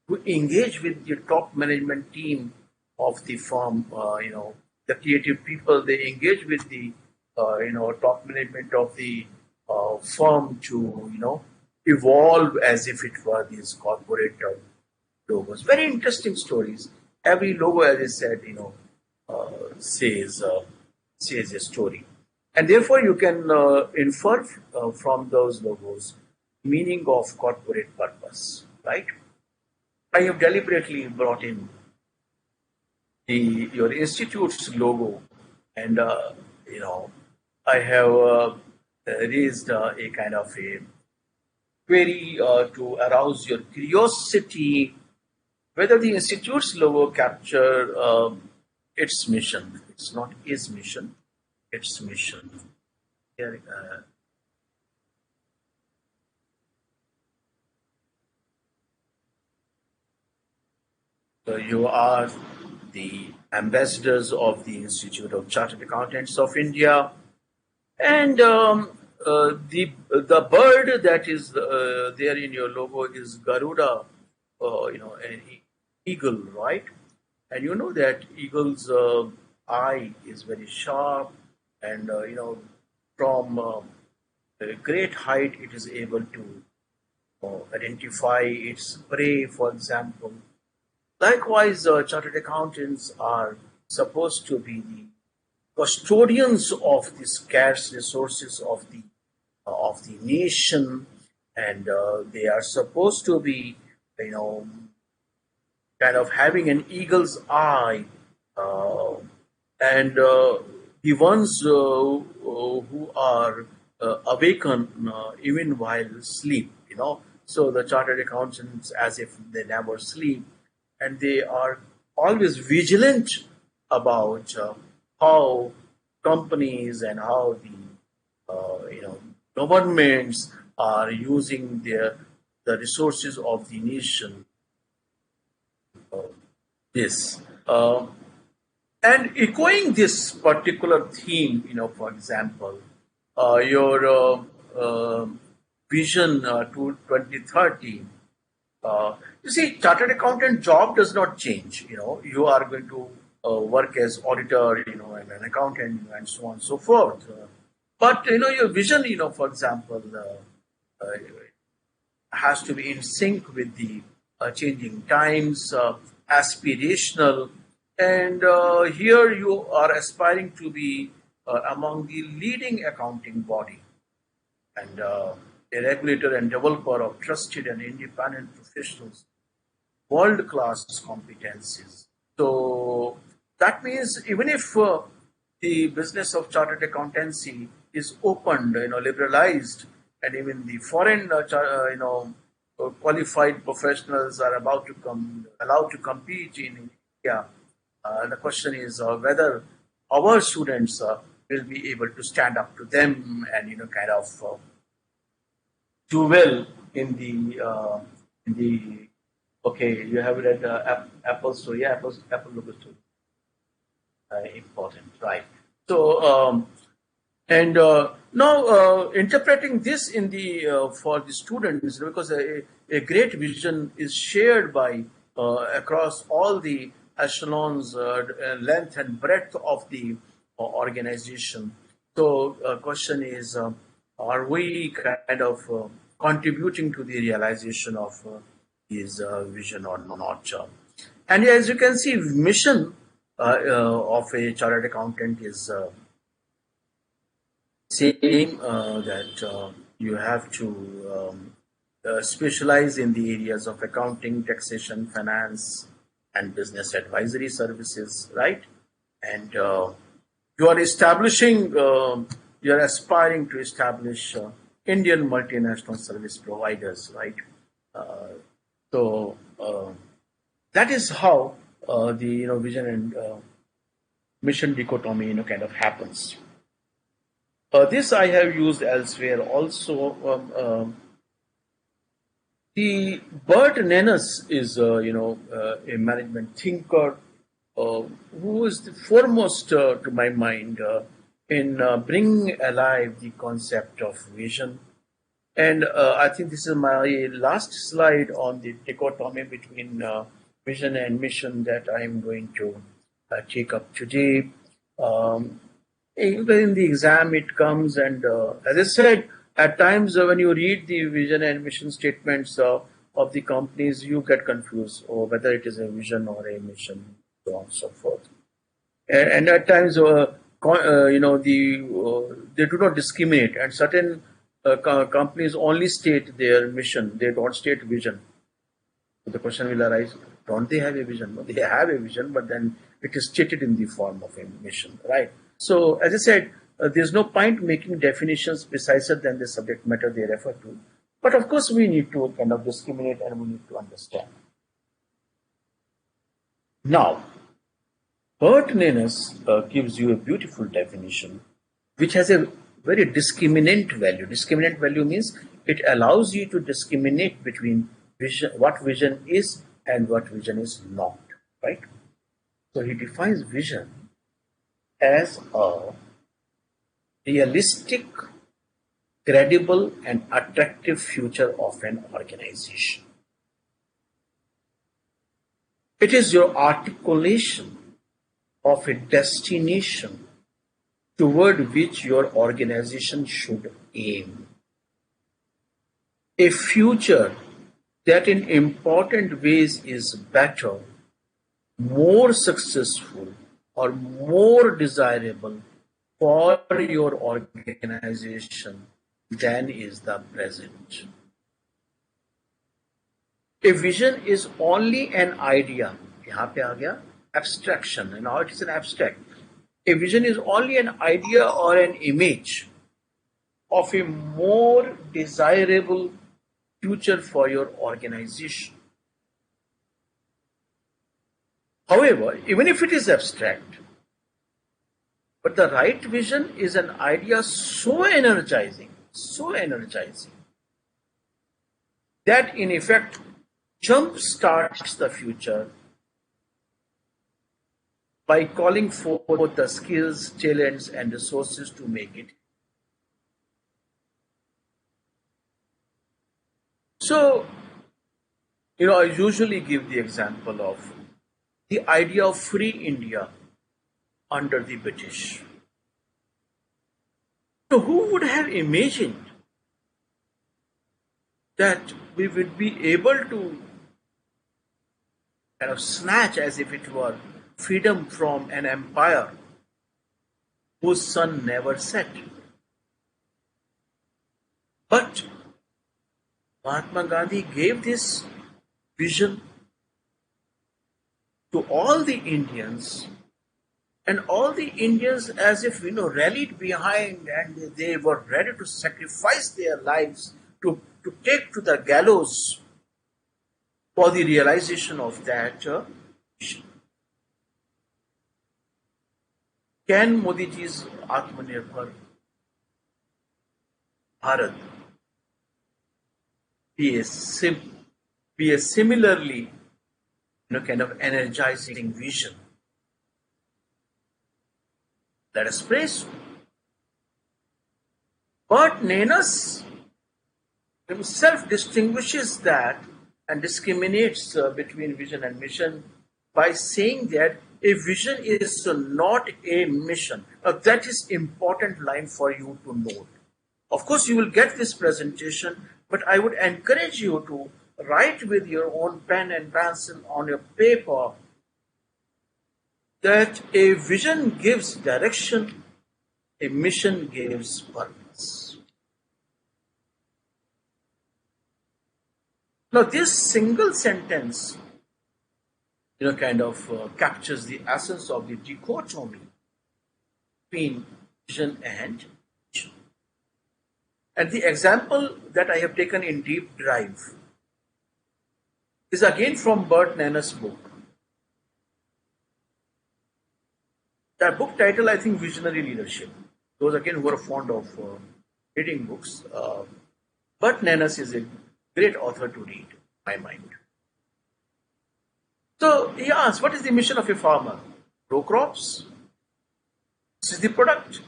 S1: who engage with the top management team of the firm, the creative people, they engage with the, top management of the firm to, evolve as if it were these corporate logos. Very interesting stories. Every logo, as I said, says a story. And therefore, you can infer from those logos meaning of corporate purpose, right? I have deliberately brought in your institute's logo, and I have raised a kind of a query to arouse your curiosity whether the institute's logo capture its mission. It's not its mission, its mission. Here, So you are the ambassadors of the Institute of Chartered Accountants of India, and the bird that is there in your logo is Garuda, an eagle, right? And you know that eagle's eye is very sharp, and from a great height it is able to identify its prey, for example. Likewise, chartered accountants are supposed to be the custodians of the scarce resources of the nation, and they are supposed to be, you know, kind of having an eagle's eye, uh, and the ones who are awakened even while sleep, So the chartered accountants, as if they never sleep, and they are always vigilant about how companies and how the governments are using the resources of the nation. This and echoing this particular theme, for example, your vision to 2030. You see, chartered accountant job does not change. You are going to work as auditor, and an accountant, and so on and so forth. But your vision, for example, has to be in sync with the changing times, aspirational, and here you are aspiring to be among the leading accounting body, and a regulator and developer of trusted and independent professionals, world-class competencies. So that means even if the business of chartered accountancy is opened, liberalized, and even the foreign, qualified professionals are about to come, allowed to compete in India. The question is whether our students will be able to stand up to them and kind of do well in the. Okay, you have read Apple story. Yeah, Apple logo story. Important, right? So and now interpreting this in the for the students, because a great vision is shared by across all the echelons, length and breadth of the organization. So question is, are we kind of contributing to the realization of his vision or not? And as you can see, mission of a chartered accountant is saying that you have to specialize in the areas of accounting, taxation, finance, and business advisory services, right? And you are establishing, you are aspiring to establish Indian multinational service providers, right? So that is how the vision and mission dichotomy kind of happens. This I have used elsewhere also. The Bert Nennis is a management thinker who is the foremost to my mind in bringing alive the concept of vision. And I think this is my last slide on the dichotomy between vision and mission that I am going to take up today. Even in the exam, it comes, and as I said, at times when you read the vision and mission statements of the companies, you get confused, or whether it is a vision or a mission, so on and so forth. And at times, they do not discriminate, and certain companies only state their mission; they don't state vision. So the question will arise: don't they have a vision? No, they have a vision, but then it is stated in the form of a mission, right? So, as I said, there's no point making definitions preciser than the subject matter they refer to. But of course, we need to kind of discriminate and we need to understand. Now, Bert Nennis gives you a beautiful definition which has a very discriminant value. Discriminant value means it allows you to discriminate between vision, what vision is and what vision is not. right? So he defines vision as a realistic, credible, and attractive future of an organization. It is your articulation of a destination toward which your organization should aim. A future that in important ways is better, more successful, or more desirable for your organization than is the present. A vision is only an idea. यहाँ पे आ गया abstraction, and now it is an abstract. A vision is only an idea or an image of a more desirable future for your organization. However, even if it is abstract, but the right vision is an idea so energizing, that in effect jump starts the future by calling forth the skills, talents, and resources to make it. So, I usually give the example of the idea of free India under the British. So, who would have imagined that we would be able to kind of snatch, as if it were, freedom from an empire whose sun never set? But Mahatma Gandhi gave this vision to all the Indians, and all the Indians, as if rallied behind, and they were ready to sacrifice their lives to take to the gallows for the realization of that vision. Can Modi ji's Atmanirbhar Bharat be a similarly kind of energizing vision? Let us pray so. But Nanas himself distinguishes that and discriminates between vision and mission by saying that a vision is not a mission. That is important line for you to note. Of course, you will get this presentation, but I would encourage you to write with your own pen and pencil on your paper that a vision gives direction, a mission gives purpose. Now, this single sentence, kind of captures the essence of the dichotomy between vision and mission. And the example that I have taken in Deep Drive is again from Bert Nanner's book. That book title, I think, Visionary Leadership. Those again who are fond of reading books, Bert Nanner is a great author to read, in my mind. So he asks, what is the mission of a farmer? Grow crops. This is the product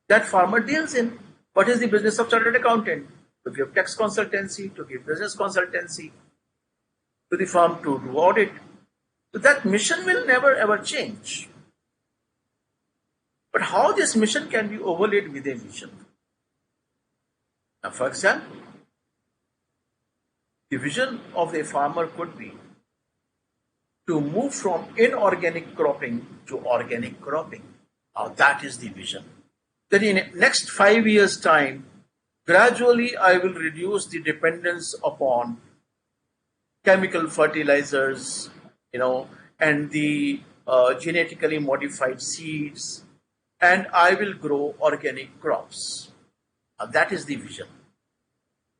S1: that farmer deals in. What is the business of chartered accountant? To give tax consultancy, to give business consultancy, to the farm to do audit. So that mission will never ever change. But how this mission can be overlaid with a vision? Now, for example, the vision of a farmer could be to move from inorganic cropping to organic cropping. Now, that is the vision. That in the next 5 years' time, gradually I will reduce the dependence upon chemical fertilizers, and the genetically modified seeds, and I will grow organic crops. Now, that is the vision.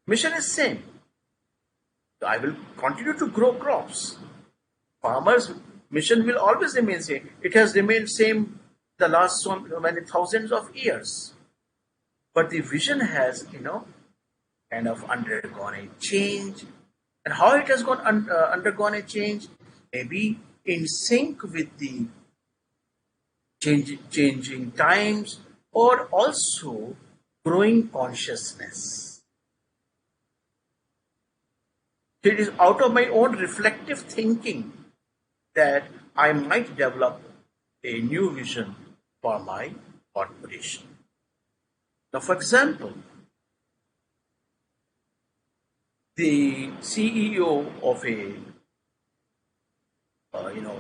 S1: Mission is same. I will continue to grow crops. Farmers' mission will always remain same. It has remained same the last so many thousands of years. But the vision has, kind of undergone a change. And how it has undergone a change? Maybe in sync with the changing times, or also growing consciousness. It is out of my own reflective thinking that I might develop a new vision for my corporation. Now, for example, the CEO of a uh, you know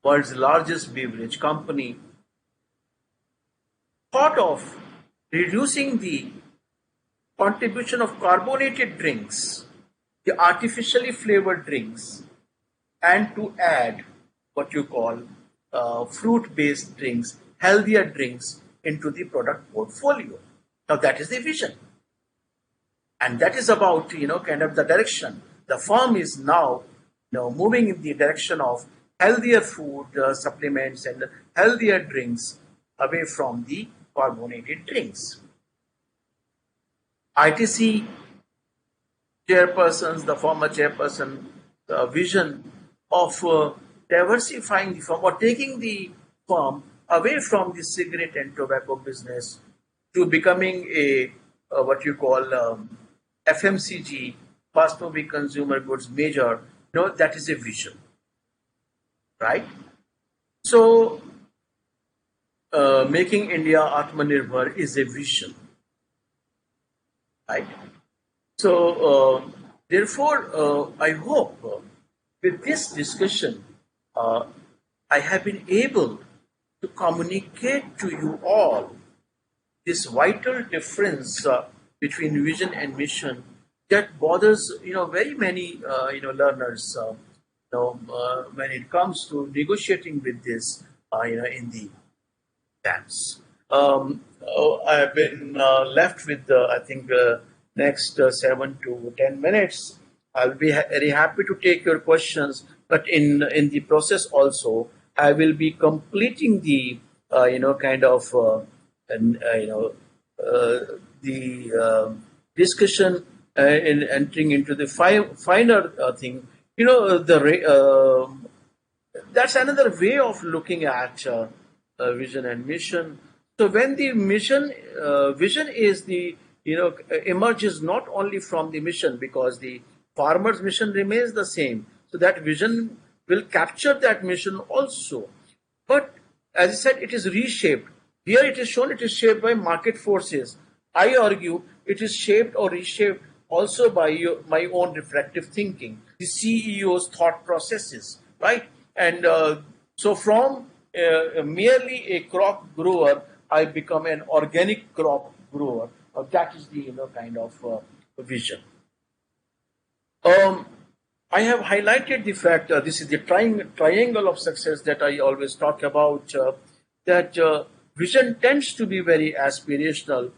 S1: world's largest beverage company thought of reducing the contribution of carbonated drinks, the artificially flavored drinks, and to add what you call fruit-based drinks, healthier drinks into the product portfolio. Now that is the vision, and that is about kind of the direction. The firm is now moving in the direction of healthier food supplements and healthier drinks away from the carbonated drinks. ITC chairpersons, the former chairperson, the vision of diversifying the firm or taking the firm away from the cigarette and tobacco business to becoming a what you call FMCG, fast moving consumer goods major. That is a vision, right? So, making India Atmanirbhar is a vision, right? So, therefore, I hope with this discussion, uh, I have been able to communicate to you all this vital difference between vision and mission that bothers very many learners when it comes to negotiating with this in the exams. I have been left with I think next 7 to 10 minutes. I'll be very happy to take your questions, but in the process also, I will be completing the kind of and the discussion in entering into the finer thing. That's another way of looking at vision and mission. So when the vision is the emerges not only from the mission, because the farmer's mission remains the same, so that vision will capture that mission also. But as I said, it is reshaped. Here it is shown it is shaped by market forces. I argue it is shaped or reshaped also by my own reflective thinking, the CEO's thought processes, right? And so from merely a crop grower, I become an organic crop grower. That is the kind of vision. Um, I have highlighted the fact this is the triangle of success that I always talk about. That vision tends to be very aspirational.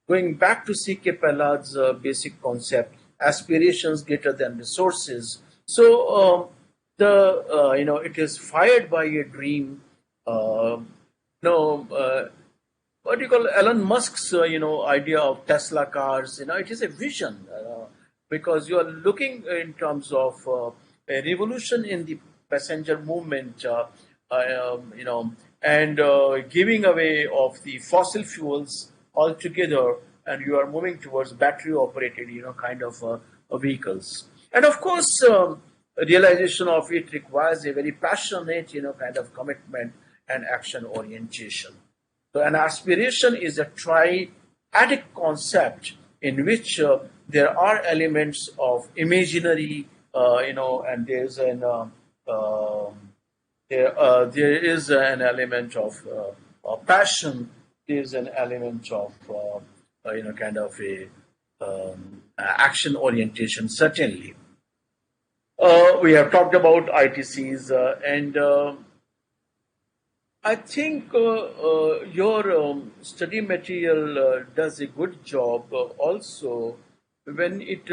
S1: Going back to C.K. Prahlad's basic concept, aspirations greater than resources. So the it is fired by a dream. Uh, no, what do you call Elon Musk's idea of Tesla cars? It is a vision because you are looking in terms of a revolution in the passenger movement, and giving away of the fossil fuels altogether, and you are moving towards battery operated, kind of vehicles. And of course, realization of it requires a very passionate, kind of commitment and action orientation. So an aspiration is a triadic concept in which there are elements of imaginary, and there is an element of passion. There is an element of kind of a action orientation. Certainly, we have talked about ITCs, and I think your study material does a good job also when it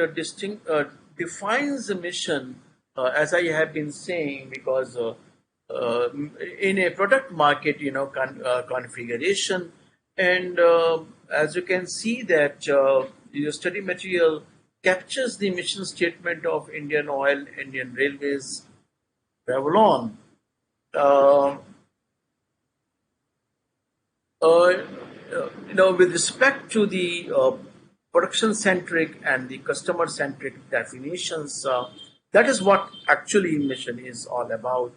S1: defines the mission, as I have been saying, because in a product market, configuration, and as you can see that your study material captures the mission statement of Indian Oil, Indian Railways, Revlon, Uh, uh, with respect to the production centric and the customer centric definitions, that is what actually mission is all about.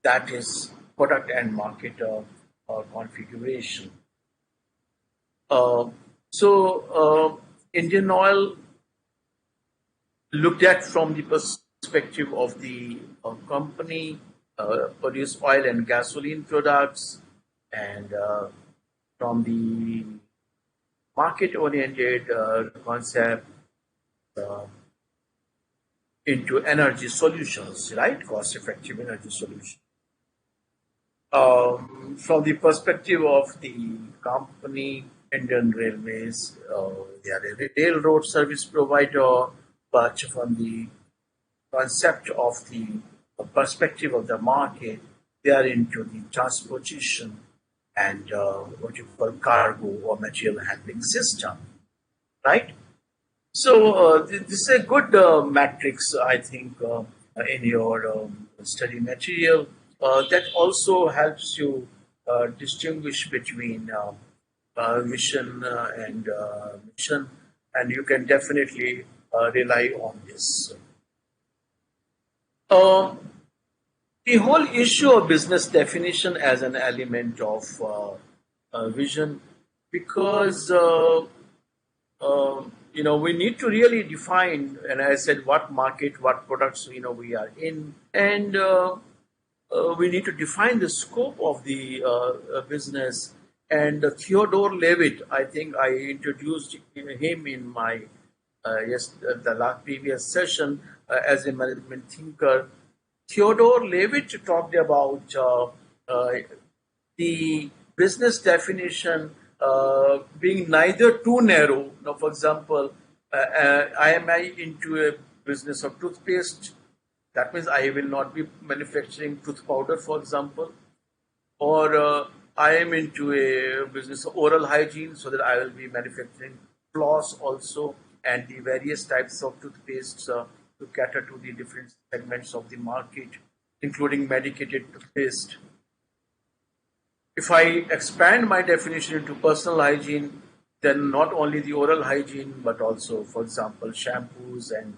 S1: That is product and market configuration. Uh, Indian Oil looked at from the perspective of the company, produce oil and gasoline products, and from the market oriented concept uh, into energy solutions, right? Cost effective energy solutions. From the perspective of the company, Indian Railways, they are a railroad service provider, but from the concept of the perspective of the market, they are into the transportation and what you call cargo or material handling system, right? So this is a good matrix, I think, in your study material. That also helps you distinguish between vision and mission, and you can definitely rely on this. Um, the whole issue of business definition as an element of vision, because we need to really define, and I said what market, what products we are in, and we need to define the scope of the business. And Theodore Levitt, I think I introduced him in my the last previous session as a management thinker. Theodore Levitt talked about the business definition being neither too narrow. Now, for example, I am I into a business of toothpaste. That means I will not be manufacturing tooth powder, for example, or I am into a business of oral hygiene, so that I will be manufacturing floss also and the various types of toothpastes to cater to the different segments of the market, including medicated toothpaste. If I expand my definition into personal hygiene, then not only the oral hygiene, but also, for example, shampoos and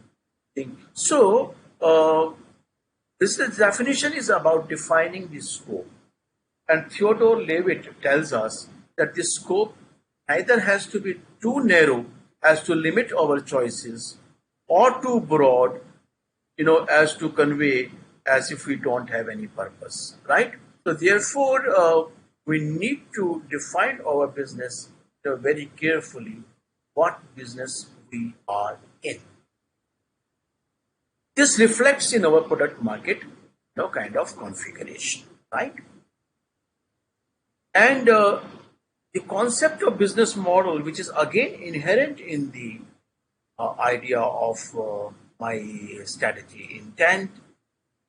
S1: things. So, this definition is about defining the scope. And Theodore Levitt tells us that the scope neither has to be too narrow as to limit our choices or too broad, as to convey as if we don't have any purpose, right? So therefore, we need to define our business very carefully, what business we are in. This reflects in our product market, kind of configuration, right? And the concept of business model, which is again inherent in the idea of my strategy intent,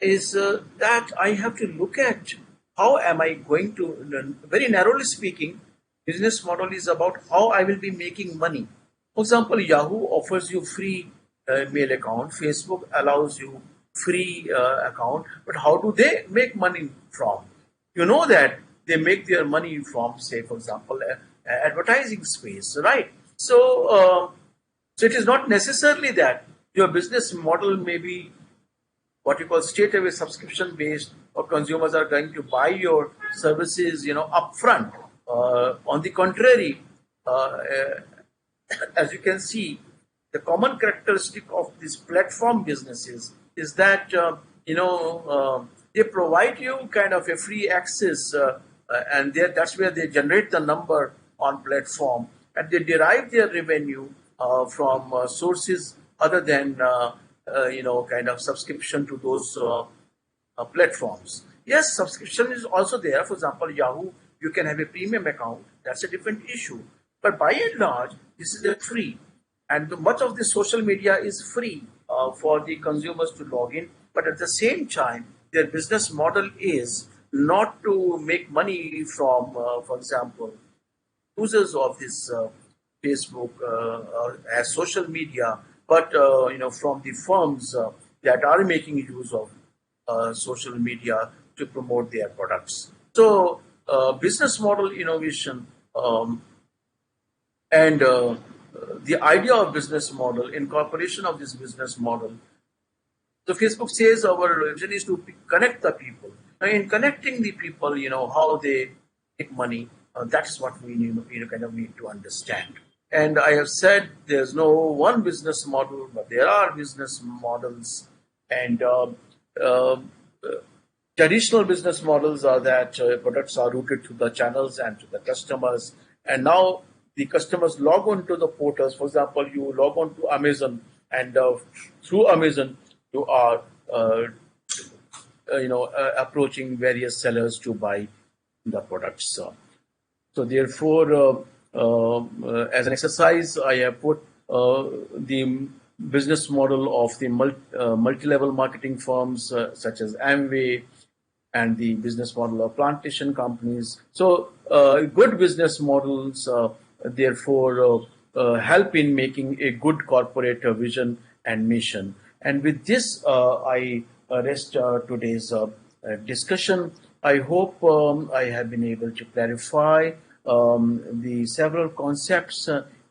S1: is that I have to look at how am I going to, very narrowly speaking, business model is about how I will be making money. For example, Yahoo offers you free mail account, Facebook allows you free account, but how do they make money from? You know that they make their money from, say, for example, advertising space, right? So it is not necessarily that your business model may be what you call straight away subscription based, or consumers are going to buy your services upfront. On the contrary, as you can see, the common characteristic of these platform businesses is that they provide you kind of a free access, and that's where they generate the number on platform, and they derive their revenue from sources other than kind of subscription to those platforms. Yes, subscription is also there. For example, Yahoo, you can have a premium account. That's a different issue. But by and large, this is a free. And much of the social media is free for the consumers to log in. But at the same time, their business model is not to make money from, for example, users of this Facebook as social media, but from the firms that are making use of. social media to promote their products. So, business model innovation and the idea of business model, incorporation of this business model. So Facebook says our vision is to connect the people. Now, in connecting the people, how they make money. That's what we kind of need to understand. And I have said there's no one business model, but there are business models. And uh, traditional business models are that products are routed to the channels and to the customers. And now the customers log on to the portals. For example, you log on to Amazon, and through Amazon, you are approaching various sellers to buy the products. So therefore, as an exercise, I have put the business model of the multi-level marketing firms such as Amway and the business model of plantation companies. So good business models, therefore, help in making a good corporate vision and mission. And with this, I rest today's discussion. I hope I have been able to clarify the several concepts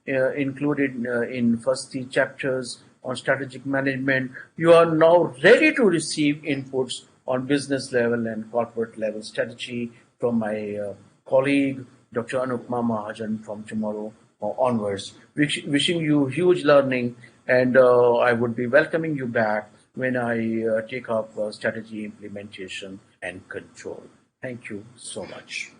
S1: included in first three chapters on strategic management. You are now ready to receive inputs on business level and corporate level strategy from my colleague, Dr. Anupma Mahajan, from tomorrow onwards. Wishing you huge learning, and I would be welcoming you back when I take up strategy implementation and control. Thank you so much.